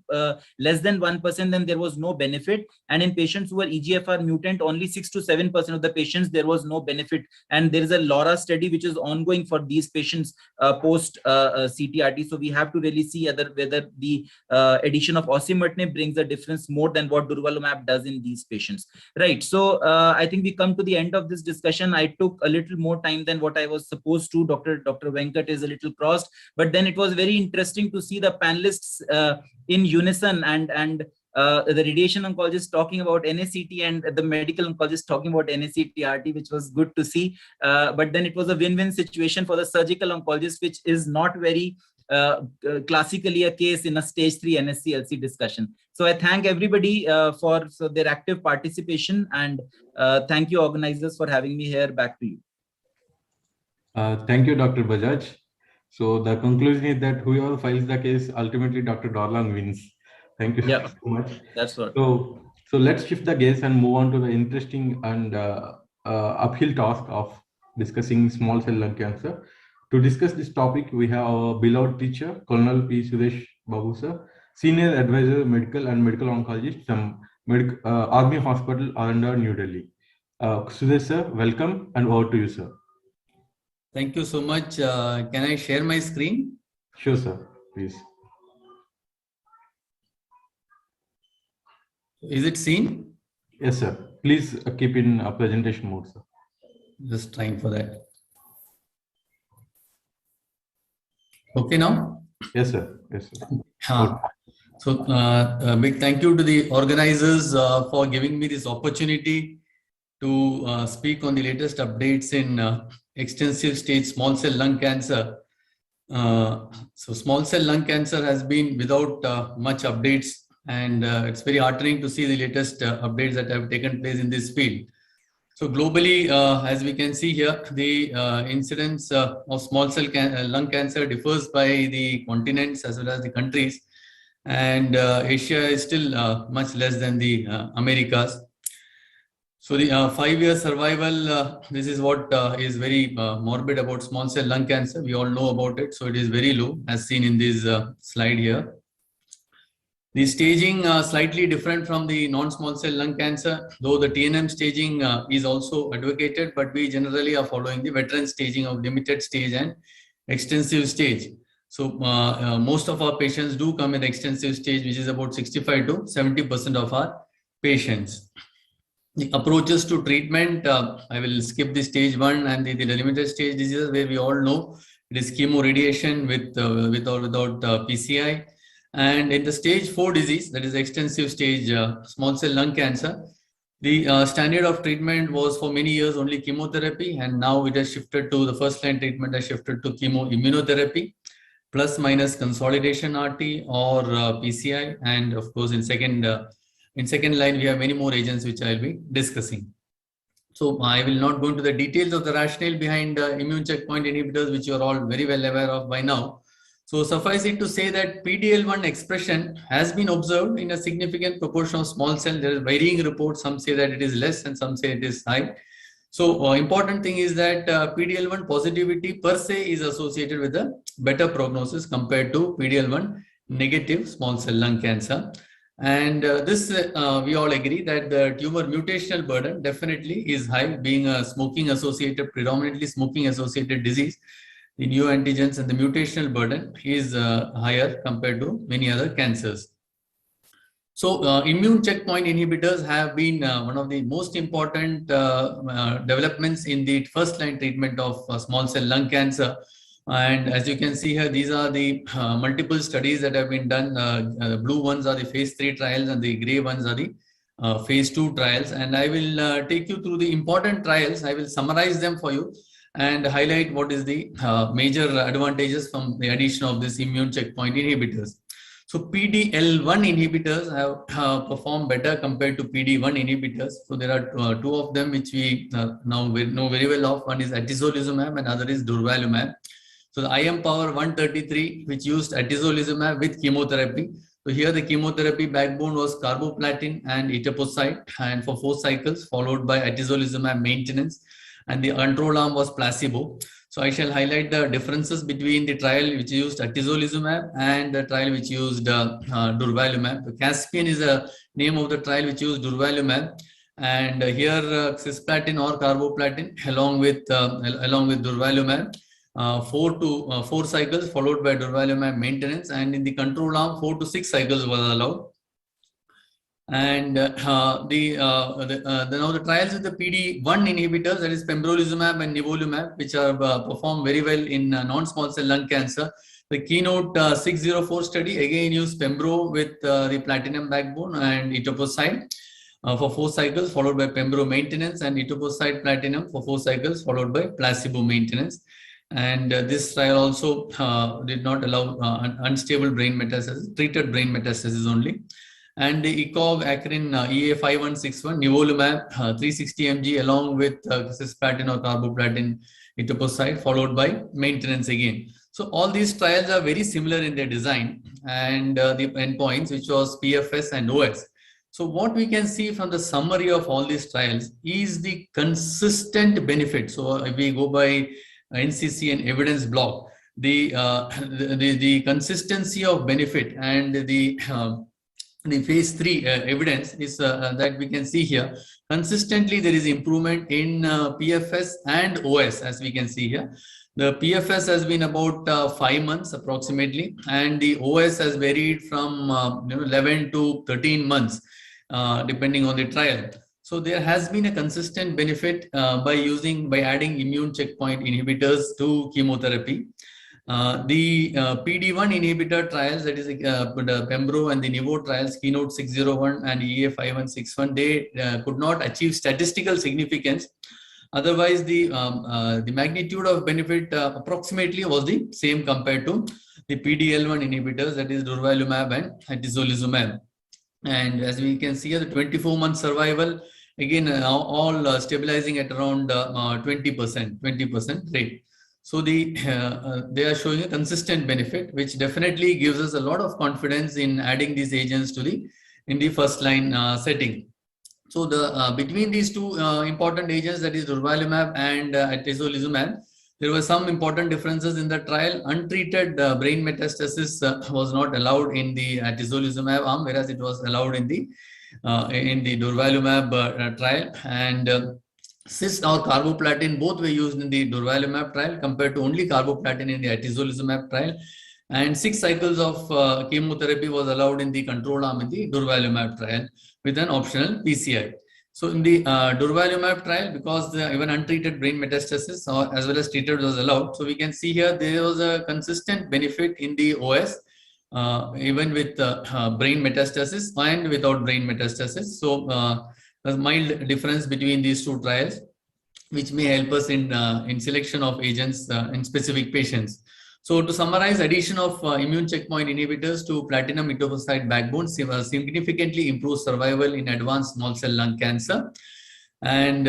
less than 1%, then there was no benefit. And in patients who were EGFR mutant, only 6 to 7% of the patients, there was no benefit. And there is a LAURA study which is ongoing for these patients post CTRT. So we have to really see whether the addition of osimertinib brings a difference more than what durvalumab does in these patients, right? So I think we come to the end of this discussion. I took a little more time than what I was supposed to. Dr. Venkat is a little crossed, but then it was very interesting to see the panelists in unison, and the radiation oncologist talking about NACT and the medical oncologist talking about NACT-RT, which was good to see. But then it was a win-win situation for the surgical oncologist, which is not very classically a case in a stage 3 NSCLC discussion. So I thank everybody for their active participation, and thank you organizers for having me here. Back to you.
Thank you, Dr. Bajaj. So the conclusion is that whoever files the case, ultimately Dr. Darlang wins. Thank you so much.
That's what.
So let's shift the gaze and move on to the interesting and uphill task of discussing small cell lung cancer. To discuss this topic, we have our beloved teacher, Colonel P. Suresh Babu sir, Senior Advisor, Medical and Medical Oncologist from Army Hospital, Aranda, New Delhi. Suresh sir, welcome, and over to you, sir.
Thank you so much. Can I share my screen?
Sure, sir. Please.
Is it seen?
Yes, sir. Please keep in presentation mode, sir.
Just trying for that. Okay now?
Yes, sir. Yes, sir.
So a big thank you to the organizers for giving me this opportunity to speak on the latest updates in extensive stage small cell lung cancer. So small cell lung cancer has been without much updates, and it's very heartening to see the latest updates that have taken place in this field. So globally, as we can see here, the incidence of small cell lung cancer differs by the continents as well as the countries, and Asia is still much less than the Americas. So the 5-year survival, this is what is very morbid about small cell lung cancer. We all know about it. So it is very low as seen in this slide here. The staging slightly different from the non-small cell lung cancer, though the TNM staging is also advocated, but we generally are following the veteran staging of limited stage and extensive stage. So most of our patients do come in extensive stage, which is about 65 to 70% of our patients. The approaches to treatment, I will skip the stage 1 and the limited stage diseases where we all know it is chemoradiation with or without PCI. And in the stage 4 disease, that is extensive stage small cell lung cancer, the standard of treatment was for many years only chemotherapy, and now it has shifted to the first line treatment has shifted to chemoimmunotherapy plus minus consolidation RT or PCI, and of course in second line we have many more agents which I will be discussing. So I will not go into the details of the rationale behind immune checkpoint inhibitors, which you are all very well aware of by now. So suffice it to say that PDL1 expression has been observed in a significant proportion of small cell. There is varying reports. Some say that it is less and some say it is high. So important thing is that PDL1 positivity per se is associated with a better prognosis compared to PDL1 negative small cell lung cancer. And this we all agree that the tumor mutational burden definitely is high, being a smoking associated, predominantly smoking associated disease. The neoantigens and the mutational burden is higher compared to many other cancers. So immune checkpoint inhibitors have been one of the most important developments in the first line treatment of small cell lung cancer. And as you can see here, these are the multiple studies that have been done. The blue ones are the phase 3 trials and the gray ones are the phase 2 trials. And I will take you through the important trials. I will summarize them for you and highlight what is the major advantages from the addition of this immune checkpoint inhibitors. So PDL1 inhibitors have performed better compared to PD1 inhibitors. So there are two of them which we now know very well of. One is atezolizumab and other is durvalumab. So the IMpower 133, which used atezolizumab with chemotherapy. So here the chemotherapy backbone was carboplatin and etoposide, and for 4 cycles, followed by atezolizumab maintenance, and the control arm was placebo. So I shall highlight the differences between the trial which used atezolizumab and the trial which used durvalumab. The Caspian is the name of the trial which used durvalumab, and here cisplatin or carboplatin along with durvalumab. 4 cycles followed by durvalumab maintenance, and in the control arm 4 to 6 cycles was allowed. And now the trials with the PD1 inhibitors, that is pembrolizumab and nivolumab, which are performed very well in non-small cell lung cancer. The Keynote 604 study again used pembro with the platinum backbone and etoposide for 4 cycles followed by pembro maintenance, and etoposide platinum for 4 cycles followed by placebo maintenance. And this trial also did not allow unstable brain metastasis, treated brain metastasis only. And the ECOG Acrin EA5161 nivolumab 360 mg along with cisplatin or carboplatin etoposide followed by maintenance again. So all these trials are very similar in their design and the endpoints, which was PFS and OS. So what we can see from the summary of all these trials is the consistent benefit. So if we go by NCC and evidence block, the consistency of benefit and the phase 3 evidence is that we can see here. Consistently, there is improvement in PFS and OS, as we can see here. The PFS has been about 5 months approximately, and the OS has varied from 11 to 13 months. depending on the trial. So there has been a consistent benefit by adding immune checkpoint inhibitors to chemotherapy. The PD-1 inhibitor trials, that is the Pembro and the Nivo trials, Keynote 601 and EA5161, they could not achieve statistical significance. Otherwise, the magnitude of benefit approximately was the same compared to the PD-L1 inhibitors, that is durvalumab and atezolizumab. And as we can see here, the 24-month survival, again, all stabilizing at around 20% rate. So they are showing a consistent benefit, which definitely gives us a lot of confidence in adding these agents to in the first line setting. So between these two important agents, that is durvalumab and atezolizumab, there were some important differences in the trial. Untreated brain metastasis was not allowed in the atezolizumab arm, whereas it was allowed in the durvalumab trial. And cis or carboplatin both were used in the durvalumab trial compared to only carboplatin in the atezolizumab trial. And 6 cycles of chemotherapy was allowed in the control arm in the durvalumab trial with an optional PCI. So in the durvalumab trial, because even untreated brain metastasis as well as treated was allowed, so we can see here there was a consistent benefit in the OS, even with brain metastasis and without brain metastasis. So there's mild difference between these two trials, which may help us in selection of agents in specific patients. So to summarize, addition of immune checkpoint inhibitors to platinum etoposide backbone significantly improves survival in advanced small cell lung cancer. And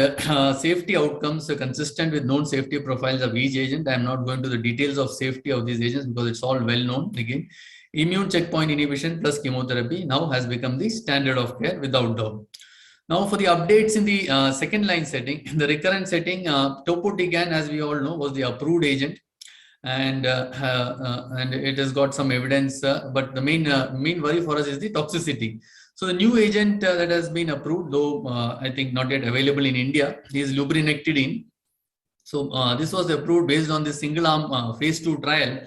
safety outcomes are consistent with known safety profiles of each agent. I'm not going to the details of safety of these agents because it's all well known. Again, immune checkpoint inhibition plus chemotherapy now has become the standard of care without doubt. Now for the updates in the second line setting, in the recurrent setting, topotecan, as we all know, was the approved agent. And it has got some evidence, but the main worry for us is the toxicity. So the new agent that has been approved, though I think not yet available in India, is lubrinectedin. So this was approved based on the single arm phase 2 trial.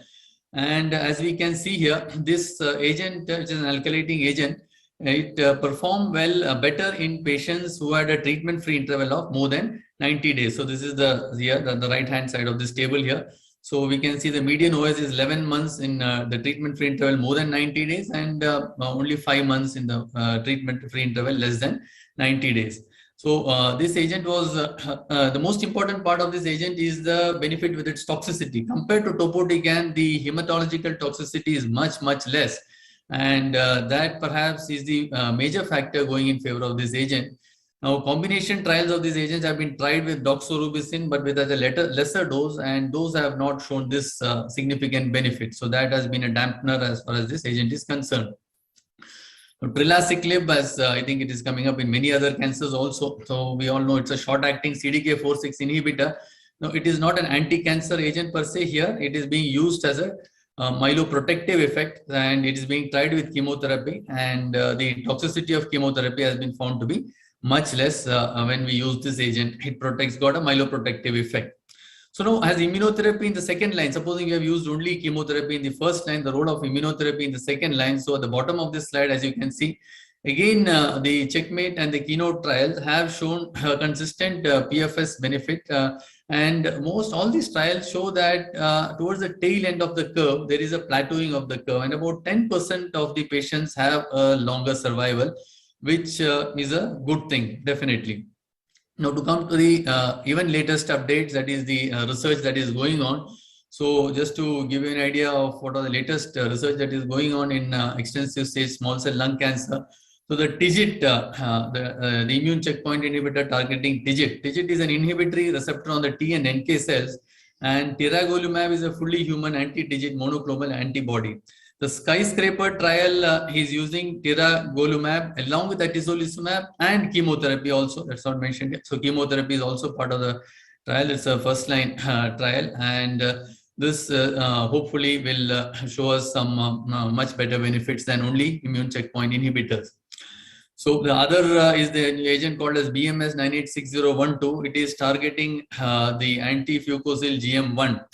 And as we can see here, this agent, which is an alkylating agent, it performed well, better in patients who had a treatment-free interval of more than 90 days. So this is the right-hand side of this table here. So we can see the median OS is 11 months in the treatment-free interval more than 90 days and only 5 months in the treatment-free interval less than 90 days. So this agent was, the most important part of this agent is the benefit with its toxicity. Compared to topotecan, the hematological toxicity is much, much less. And that perhaps is the major factor going in favor of this agent. Now, combination trials of these agents have been tried with doxorubicin, but with a lesser dose, and those have not shown this significant benefit. So that has been a dampener as far as this agent is concerned. Trilaciclib, as I think it is coming up in many other cancers also. So we all know it's a short-acting CDK4/6 inhibitor. Now, it is not an anti-cancer agent per se here. It is being used as a myeloprotective effect, and it is being tried with chemotherapy. And the toxicity of chemotherapy has been found to be much less when we use this agent. It got a myeloprotective effect. So now, as immunotherapy in the second line, supposing you have used only chemotherapy in the first line, the role of immunotherapy in the second line. So at the bottom of this slide, as you can see, again, the Checkmate and the Keynote trials have shown consistent PFS benefit. And all these trials show that towards the tail end of the curve, there is a plateauing of the curve, and about 10% of the patients have a longer survival, which is a good thing, definitely. Now, to come to the even latest updates, that is the research that is going on. So just to give you an idea of what are the latest research that is going on in extensive stage small cell lung cancer. So the TIGIT, the immune checkpoint inhibitor targeting TIGIT. TIGIT is an inhibitory receptor on the T and NK cells, and tiragolumab is a fully human anti-TIGIT monoclonal antibody. The skyscraper trial is using tiragolumab along with atezolizumab and chemotherapy also. That's not mentioned yet. So chemotherapy is also part of the trial. It's a first line trial, and this hopefully will show us some much better benefits than only immune checkpoint inhibitors. So the other is the agent called as BMS 986012. It is targeting the anti-fucosyl GM1.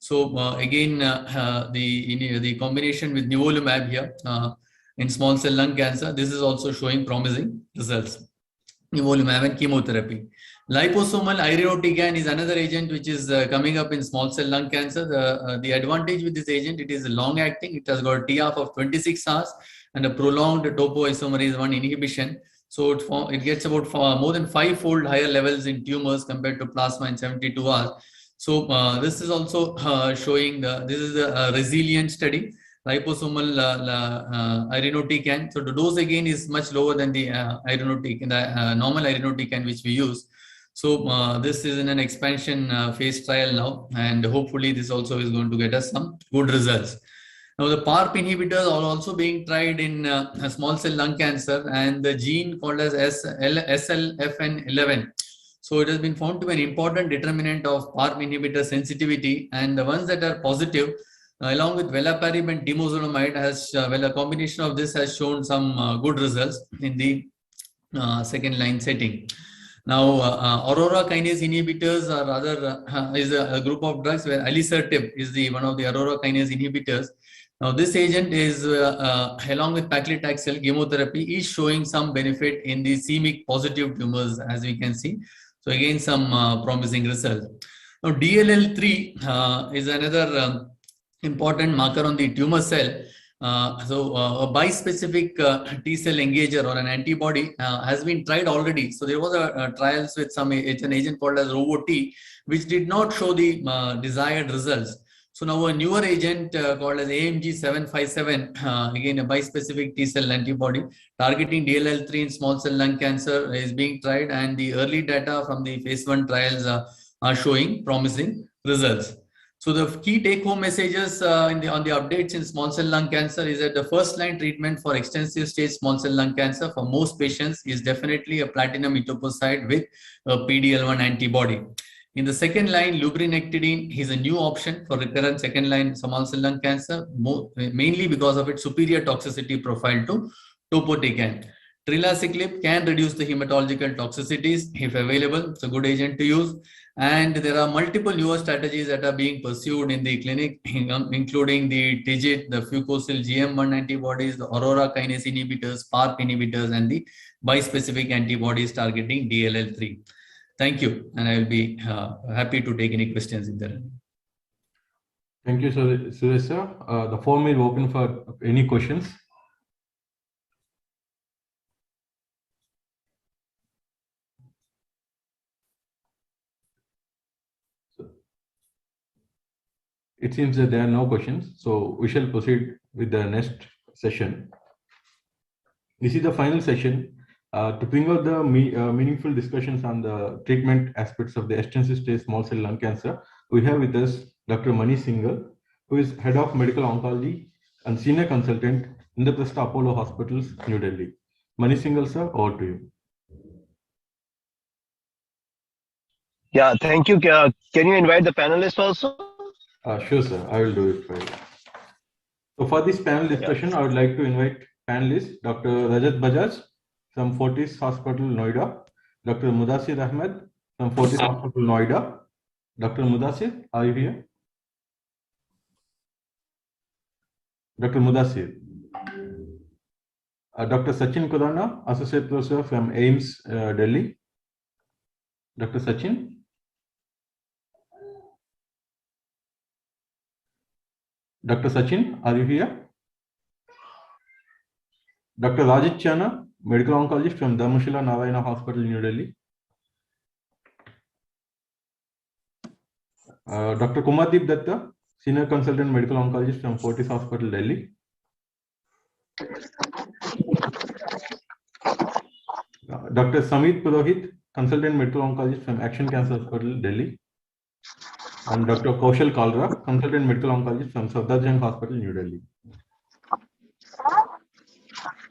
So again, the combination with nivolumab here, in small cell lung cancer. This is also showing promising results. Nivolumab and chemotherapy. Liposomal irinotecan is another agent which is coming up in small cell lung cancer. The advantage with this agent, it is long acting. It has got TF of 26 hours and a prolonged topoisomerase 1 inhibition. So it gets about more than 5-fold higher levels in tumors compared to plasma in 72 hours. So this is also showing this is a resilient study. Liposomal irinotecan. So the dose again is much lower than the irinotecan, the normal irinotecan which we use. So this is in an expansion phase trial now, and hopefully this also is going to get us some good results. Now the PARP inhibitors are also being tried in small cell lung cancer, and the gene called as SLFN11. So it has been found to be an important determinant of PARP inhibitor sensitivity, and the ones that are positive, along with velaparib and temozolomide, has a combination of this has shown some good results in the second line setting. Now, aurora kinase inhibitors are rather is a group of drugs where alisertib is one of the aurora kinase inhibitors. Now, this agent is along with paclitaxel chemotherapy is showing some benefit in the c-MYC positive tumors, as we can see. So again, some promising results. Now, DLL3 is another important marker on the tumor cell. A bispecific T cell engager or an antibody has been tried already. So there was a trials with an agent called as ROVO-T, which did not show the desired results. So now a newer agent called as AMG 757, again a bispecific T cell antibody targeting DLL3 in small cell lung cancer is being tried, and the early data from the phase 1 trials are showing promising results. So the key take-home messages on the updates in small cell lung cancer is that the first-line treatment for extensive stage small cell lung cancer for most patients is definitely a platinum etoposide with a PD-L1 antibody. In the second line, lubrinectedin is a new option for recurrent second-line small cell lung cancer, mainly because of its superior toxicity profile to topotecan. Trilaciclib can reduce the hematological toxicities if available. It's a good agent to use. And there are multiple newer strategies that are being pursued in the clinic, including the TIGIT, the fucosyl GM1 antibodies, the aurora kinase inhibitors, PARP inhibitors, and the bispecific antibodies targeting DLL3. Thank you, and I will be happy to take any questions if there are.
Thank you, Suresh sir. The forum is open for any questions. It seems that there are no questions, so we shall proceed with the next session. This is the final session. To bring out the meaningful discussions on the treatment aspects of the extensive stage small cell lung cancer, we have with us Dr. Mani Singhal, who is Head of Medical Oncology and Senior Consultant in the Indraprastha Apollo Hospitals, New Delhi. Mani Singhal sir, over to you.
Yeah, thank you. Can you invite the panelists also?
Sure, sir. I will do it for you. So for this panel discussion, I would like to invite panelists Dr. Rajat Bajaj from Fortis Hospital, Noida, Dr. Mudassir Ahmed from Fortis Hospital, Noida. Dr. Mudassir, are you here? Dr. Mudassir. Dr. Sachin Khurana, Associate Professor from AIIMS, Delhi. Dr. Sachin. Dr. Sachin, are you here? Dr. Rajit Chana, Medical Oncologist from Dharmashila Narayana Hospital, New Delhi. Dr. Kumardeep Datta, Senior Consultant Medical Oncologist from Fortis Hospital, Delhi. Dr. Samit Purohit, Consultant Medical Oncologist from Action Cancer Hospital, Delhi. And Dr. Kaushal Kalra, Consultant Medical Oncologist from Sajjan Hospital, New Delhi.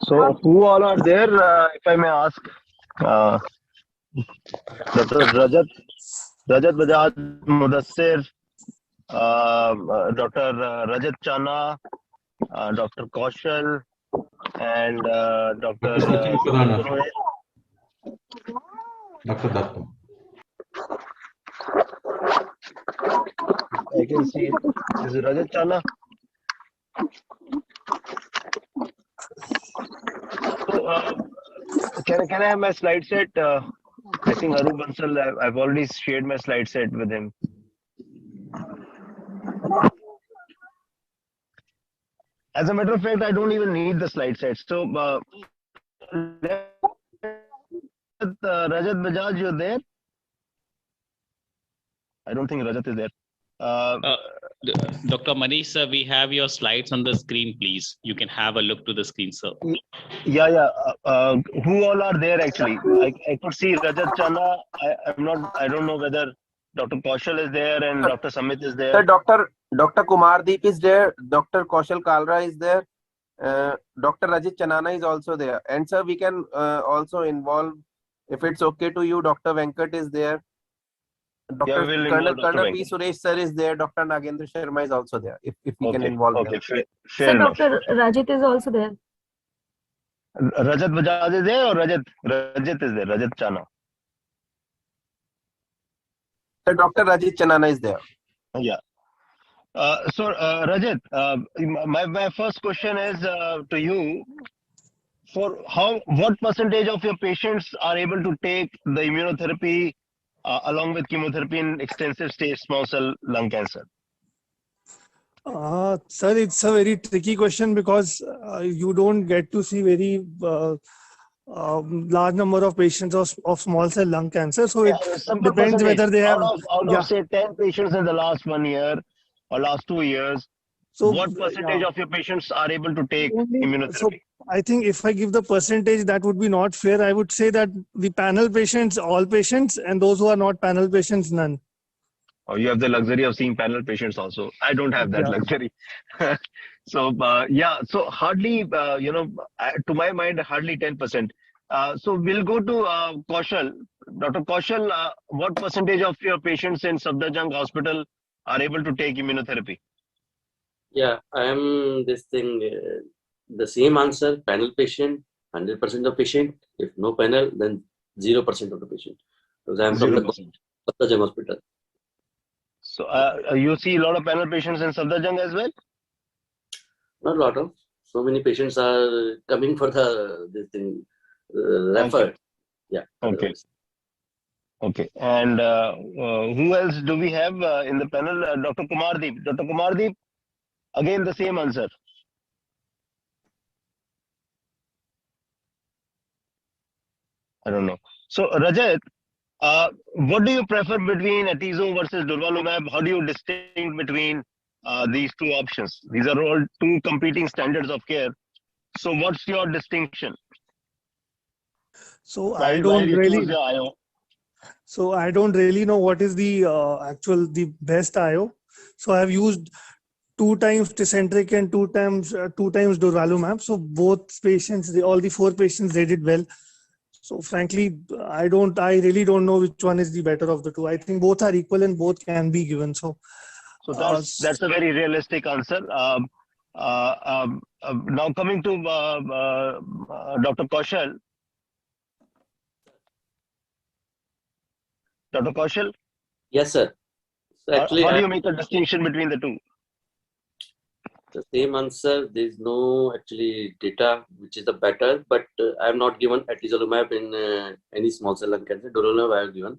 So, who all are there, if I may ask? Dr. Rajat Bajaj, Mudassir, Dr. Rajat Chana, Dr. Kaushal, and Dr.
Sachin Khurana.
Purohit.
Dr. Datta.
I can see it. This is Rajat Chana. can I have my slide set? I think Aru Bansal, I've already shared my slide set with him. As a matter of fact, I don't even need the slide set. So, Rajat Bajaj, you're there? I don't think Rajat is there.
Dr. Manish, sir, we have your slides on the screen, please. You can have a look to the screen, sir.
Yeah. Who all are there actually? I could see Rajat Chana. I don't know whether Dr. Kaushal is there and Dr. Samit is there.
Sir, Dr. Kumardeep is there. Dr. Kaushal Kalra is there. Dr. Rajit Chanana is also there. And sir, we can also involve, if it's okay to you, Dr. Venkat is there. Dr. Colonel P. Suresh sir is there. Dr. Nagendra Sharma is also there. If we can involve them.
Fair enough.
Dr. Rajit is also there.
Rajat Bajaj is there or Rajat is there? Rajat Chana.
Sir, Dr. Rajit Chanana is there.
Yeah. So Rajat, my first question is to you. What percentage of your patients are able to take the immunotherapy along with chemotherapy in extensive stage small cell lung cancer?
Sir, it's a very tricky question because you don't get to see very large number of patients of small cell lung cancer. So it depends whether they have...
Out of say 10 patients in the last 1 year or last 2 years, so what percentage of your patients are able to take immunotherapy?
So I think if I give the percentage, that would be not fair. I would say that the panel patients, all patients, and those who are not panel patients, none.
Oh, you have the luxury of seeing panel patients also. I don't have that luxury. So so hardly, to my mind, hardly 10%. So we'll go to Kaushal. Dr. Kaushal, what percentage of your patients in Sajjan hospital are able to take immunotherapy?
Yeah, I am the same answer, panel patient, 100% of patient. If no panel, then 0% of the patient. Because I am from the Sajjan hospital.
So you see a lot of panel patients in Sajjan as well?
Not a lot of. So many patients are coming for referred. Yeah.
Okay. And who else do we have in the panel? Dr. Kumardeep. Dr. Kumardeep, again the same answer. I don't know. So Rajat, what do you prefer between Atezo versus Durvalumab? How do you distinguish between these two options? These are all two competing standards of care. So what's your distinction?
So I don't really know what is the the best IO. So I have used 2 times Tecentriq and 2 times Durvalumab. So both patients, all the 4 patients, they did well. So frankly, I really don't know which one is the better of the two. I think both are equal and both can be given. So
that's a very realistic answer. Now coming to Dr. Kaushal. Dr. Kaushal?
Yes, sir. So actually,
how do you make a distinction between the two?
The same answer. There is no actually data which is the better, but I have not given atezolizumab in any small cell lung cancer. Durvalumab I have given.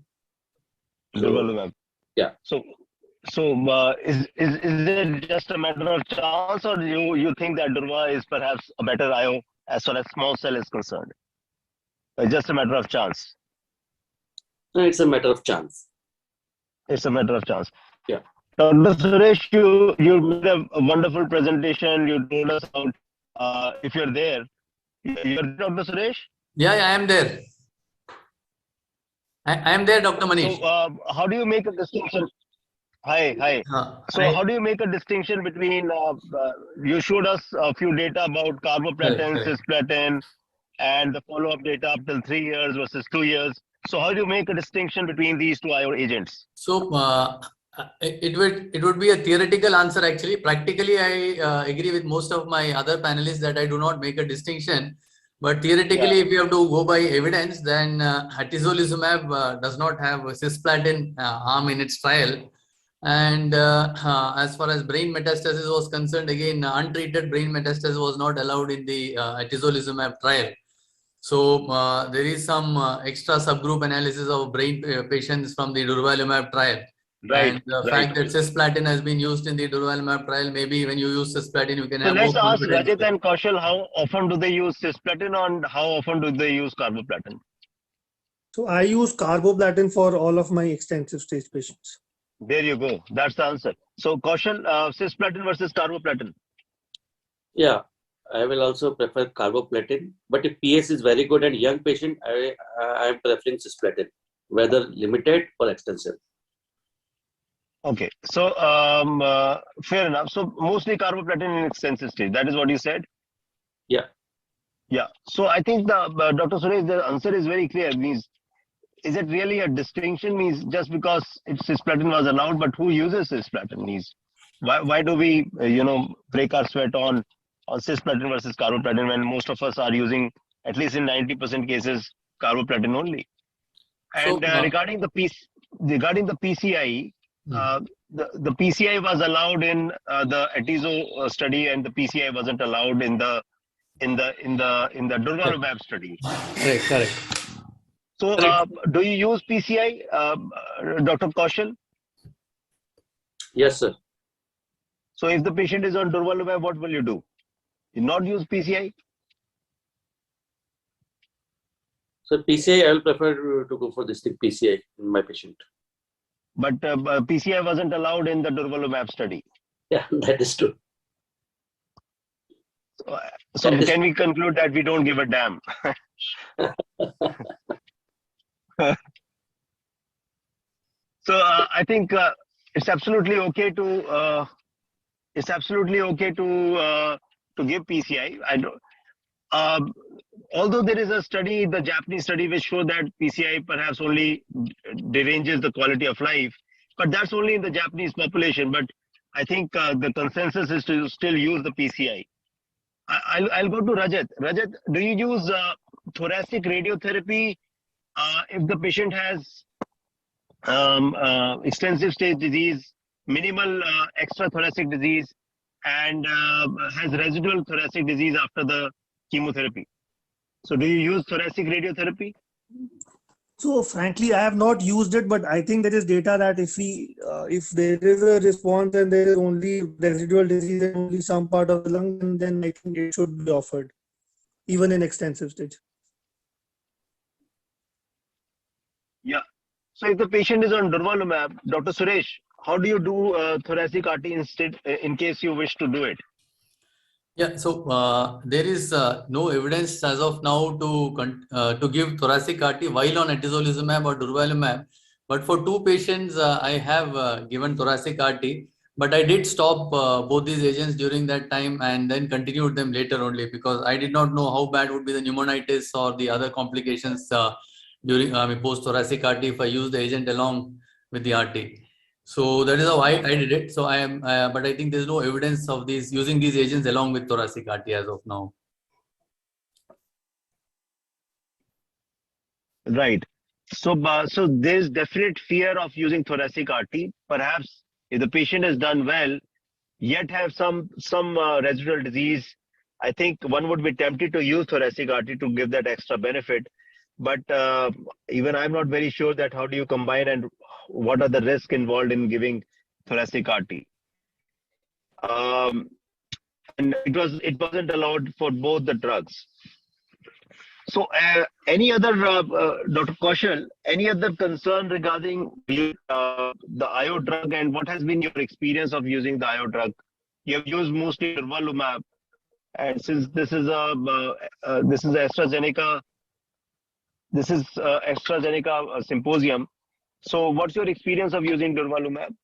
Durvalumab.
Yeah.
So is it just a matter of chance, or you think that Durva is perhaps a better IO as far as small cell is concerned? It's just a matter of chance.
No, it's a matter of chance.
It's a matter of chance.
Yeah.
Dr. Suresh, you made a wonderful presentation. You told us about if you're there. You're Dr. Suresh?
Yeah, I am there. I am there, Dr. Manish.
So how do you make a distinction? Hi. So how do you make a distinction between, you showed us a few data about carboplatin, cisplatin, and the follow-up data up till 3 years versus 2 years. So how do you make a distinction between these two IO agents?
So it would be a theoretical answer actually. Practically, I agree with most of my other panelists that I do not make a distinction. But theoretically, if you have to go by evidence, then atezolizumab does not have a cisplatin arm in its trial. And as far as brain metastasis was concerned, again, untreated brain metastasis was not allowed in the atezolizumab trial. So there is some extra subgroup analysis of brain patients from the durvalumab trial.
Right.
And the
Right.
fact that cisplatin has been used in the durvalumab trial, maybe when you use cisplatin, you can
So
have
let's
more
ask
confidence.
Rajat and Kaushal, how often do they use cisplatin and how often do they use carboplatin?
So I use carboplatin for all of my extensive stage patients.
There you go. That's the answer. So Kaushal, cisplatin versus carboplatin.
Yeah, I will also prefer carboplatin. But if PS is very good and young patient, I am preferring cisplatin, whether limited or extensive.
Okay, so fair enough. So mostly carboplatin in extensive stage. That is what you said.
Yeah.
Yeah. So I think the Dr. Suresh, the answer is very clear. Means, is it really a distinction? Means just because cisplatin was allowed, but who uses cisplatin? Means why do we break our sweat on cisplatin versus carboplatin when most of us are using, at least in 90% cases, carboplatin only? And regarding the PCI. The PCI was allowed in the Atizo study, and the PCI wasn't allowed in the durvalumab study.
Correct.
So, do you use PCI, Dr. Kaushal?
Yes, sir.
So, if the patient is on durvalumab, what will you do? You not use PCI?
So PCI, I will prefer to go for this thing PCI in my patient.
But PCI wasn't allowed in the durvalumab study.
Yeah, that is true.
So can we conclude that we don't give a damn? So I think it's absolutely okay to give PCI. I don't. Although there is a study, the Japanese study, which showed that PCI perhaps only deranges the quality of life, but that's only in the Japanese population. But I think the consensus is to still use the PCI. I'll go to Rajat. Rajat, do you use thoracic radiotherapy if the patient has extensive stage disease, minimal extrathoracic disease, and has residual thoracic disease after the chemotherapy? So do you use thoracic radiotherapy?
So frankly, I have not used it, but I think there is data that if there is a response and there is only residual disease and only some part of the lung, then I think it should be offered, even in extensive stage.
Yeah. So if the patient is on durvalumab, Dr. Suresh, how do you do thoracic RT instead in case you wish to do it?
Yeah, so there is no evidence as of now to give thoracic RT while on atezolizumab or durvalumab. But for 2 patients, I have given thoracic RT, but I did stop both these agents during that time and then continued them later only because I did not know how bad would be the pneumonitis or the other complications during post thoracic RT if I use the agent along with the RT. So that is how I did it. So I am, but I think there's no evidence of these using these agents along with thoracic RT as of now.
Right. So, so there's definite fear of using thoracic RT. Perhaps if the patient has done well, yet have some residual disease, I think one would be tempted to use thoracic RT to give that extra benefit. But even I'm not very sure that how do you combine and what are the risks involved in giving thoracic RT. And it wasn't allowed for both the drugs. So any other, Dr. Kaushal, any other concern regarding the IO drug and what has been your experience of using the IO drug? You have used mostly durvalumab, and since this is AstraZeneca symposium. So what's your experience of using durvalumab?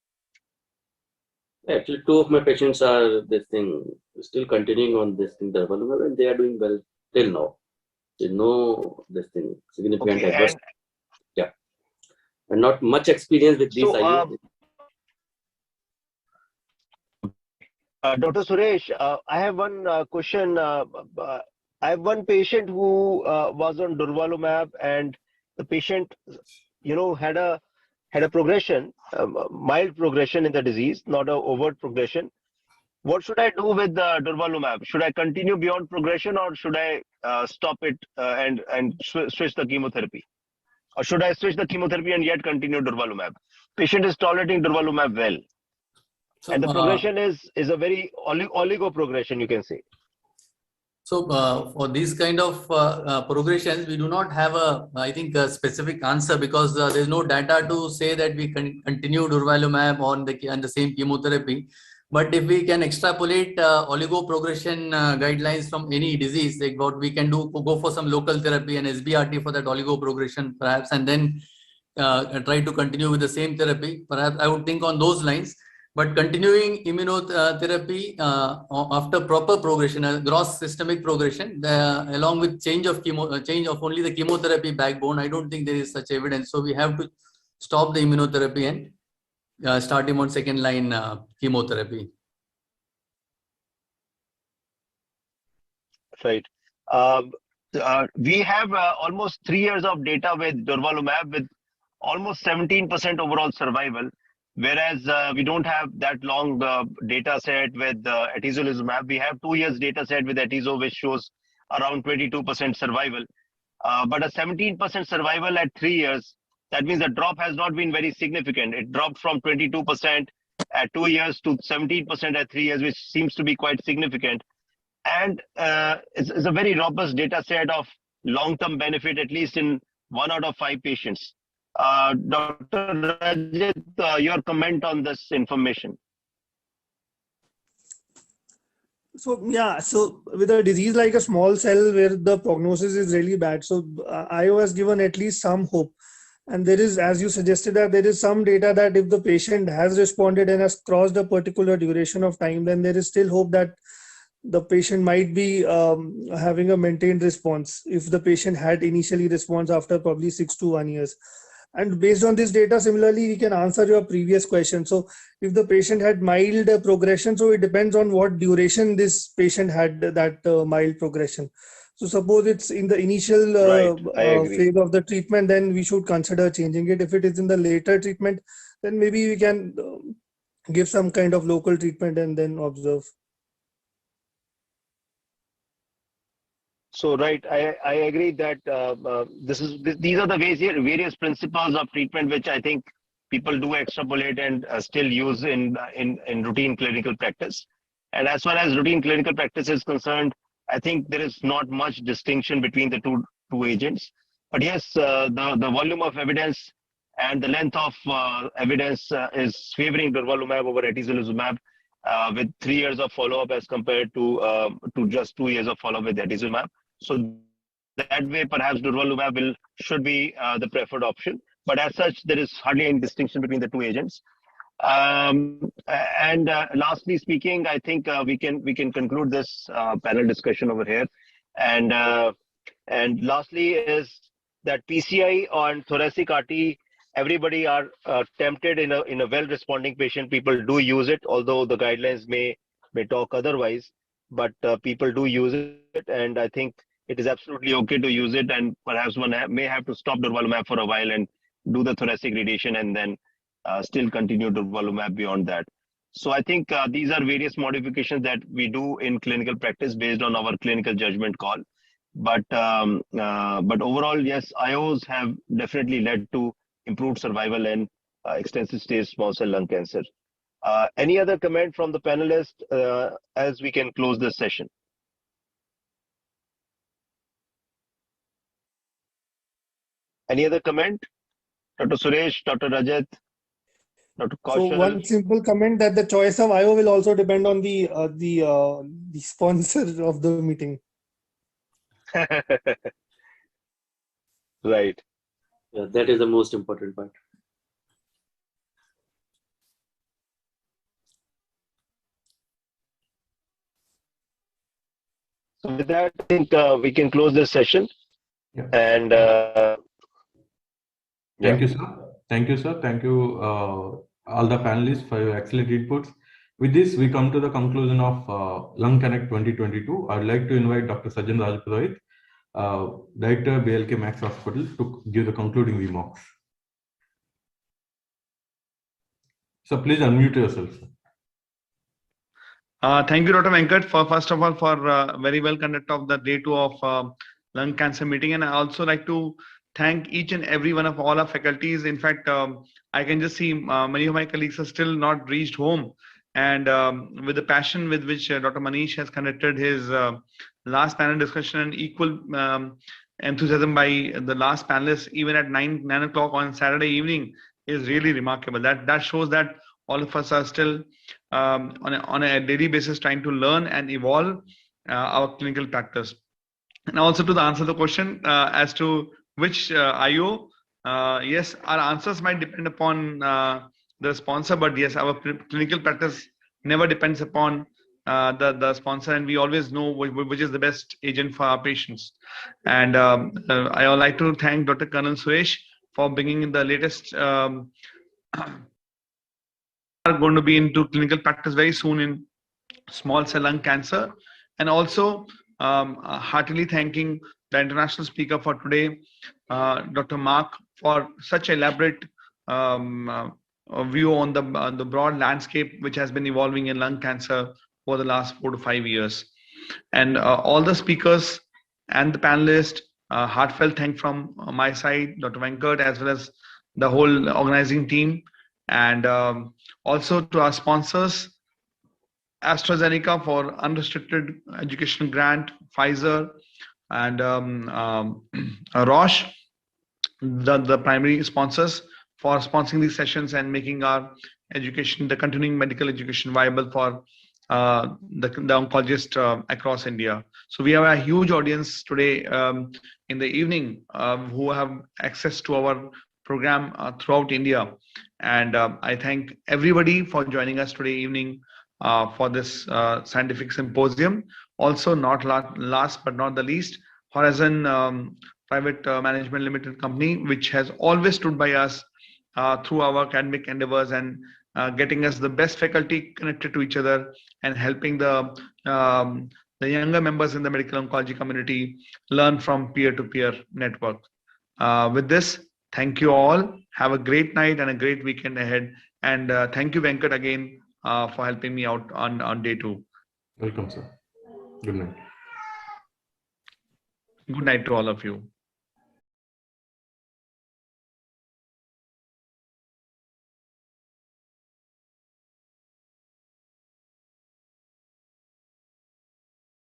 Actually, 2 of my patients are still continuing on this thing, durvalumab, and they are doing well till now. There's no significant adverse. Yeah, and not much experience with these.
Dr. Suresh, I have one question. I have one patient who was on durvalumab, and the patient, had a progression, mild progression in the disease, not an overt progression. What should I do with the durvalumab? Should I continue beyond progression, or should I stop it and switch the chemotherapy? Or should I switch the chemotherapy and yet continue durvalumab? Patient is tolerating durvalumab well.
So,
And the progression is a very oligo progression, you can say.
So for these kind of progressions, we do not have I think, a specific answer, because there's no data to say that we can continue durvalumab on the same chemotherapy. But if we can extrapolate oligo progression guidelines from any disease, like what we can do, go for some local therapy and SBRT for that oligo progression perhaps, and then try to continue with the same therapy. Perhaps I would think on those lines. But continuing immunotherapy after proper progression, gross systemic progression, along with change of only the chemotherapy backbone, I don't think there is such evidence. So we have to stop the immunotherapy and start him on second line chemotherapy.
Right. We have almost 3 years of data with durvalumab with almost 17% overall survival. Whereas we don't have that long data set with atezolizumab. We have 2 years data set with atezo, which shows around 22% survival. But a 17% survival at 3 years, that means the drop has not been very significant. It dropped from 22% at 2 years to 17% at 3 years, which seems to be quite significant. And it's a very robust data set of long-term benefit, at least in 1 out of 5 patients. Dr. Rajat, your comment on this information.
So yeah, so with a disease like a small cell where the prognosis is really bad, so IO has given at least some hope. And there is, as you suggested, that there is some data that if the patient has responded and has crossed a particular duration of time, then there is still hope that the patient might be having a maintained response if the patient had initially response after probably 6 to 1 years. And based on this data, similarly, we can answer your previous question. So if the patient had mild progression, so it depends on what duration this patient had that mild progression. So suppose it's in the initial phase of the treatment, then we should consider changing it. If it is in the later treatment, then maybe we can give some kind of local treatment and then observe.
So right, I agree that these are the various principles of treatment which I think people do extrapolate and still use in routine clinical practice. And as far as routine clinical practice is concerned, I think there is not much distinction between the two agents. But yes, the volume of evidence and the length of evidence is favoring durvalumab over atezolizumab with 3 years of follow-up as compared to just 2 years of follow-up with atezolizumab. So that way, perhaps durvalumab should be the preferred option. But as such, there is hardly any distinction between the two agents. Lastly speaking, I think we can conclude this panel discussion over here. And lastly is that PCI on thoracic RT, everybody are tempted in a well-responding patient. People do use it, although the guidelines may talk otherwise. But people do use it, and I think it is absolutely okay to use it. And perhaps one may have to stop durvalumab for a while and do the thoracic radiation, and then still continue durvalumab beyond that. So I think these are various modifications that we do in clinical practice based on our clinical judgment call. But overall, yes, IOs have definitely led to improved survival in extensive stage small cell lung cancer. Any other comment from the panelists as we can close this session? Any other comment? Dr. Suresh, Dr. Rajat, Dr. Kaushal?
So one simple comment that the choice of IO will also depend on the sponsor of the meeting.
Right.
Yeah, that is the most important part.
So with that, I think we can close this session.
Yeah.
And
thank you, sir. Thank you, sir. Thank you, all the panelists, for your excellent inputs. With this, we come to the conclusion of Lung Connect 2022. I'd like to invite Dr. Sajjan Rajpurohit, Director, BLK Max Hospital, to give the concluding remarks. So please unmute yourself, sir.
Thank you, Dr. Venkat, for first of all for very well conduct of the day 2 of lung cancer meeting, and I also like to thank each and every one of all our faculties. In fact, I can just see many of my colleagues are still not reached home, and with the passion with which Dr. Manish has conducted his last panel discussion and equal enthusiasm by the last panelist, even at 9 o'clock on Saturday evening, is really remarkable. That shows that all of us are still on a daily basis trying to learn and evolve our clinical practice. And also to answer the question as to which IO, yes, our answers might depend upon the sponsor, but yes, our clinical practice never depends upon the sponsor, and we always know which is the best agent for our patients. And I would like to thank Dr. Colonel Suresh for bringing in the latest are going to be into clinical practice very soon in small cell lung cancer, and also heartily thanking the international speaker for today, Dr. Mark, for such elaborate view on the broad landscape which has been evolving in lung cancer over the last 4 to 5 years. And all the speakers and the panelists, heartfelt thank from my side, Dr. Venkat, as well as the whole organizing team, and also to our sponsors, AstraZeneca for unrestricted education grant, Pfizer, and Roche, the primary sponsors, for sponsoring these sessions and making our education, the continuing medical education, viable for the oncologists across India. So we have a huge audience today in the evening who have access to our program throughout India. And I thank everybody for joining us today evening for this scientific symposium. Also, not last but not the least, Horizon Private Management Limited Company, which has always stood by us through our academic endeavors and getting us the best faculty connected to each other and helping the younger members in the medical oncology community learn from peer-to-peer network. With this, thank you all. Have a great night and a great weekend ahead. And thank you, Venkat, again for helping me out on day 2.
Welcome, sir. Good night.
Good night to all of you.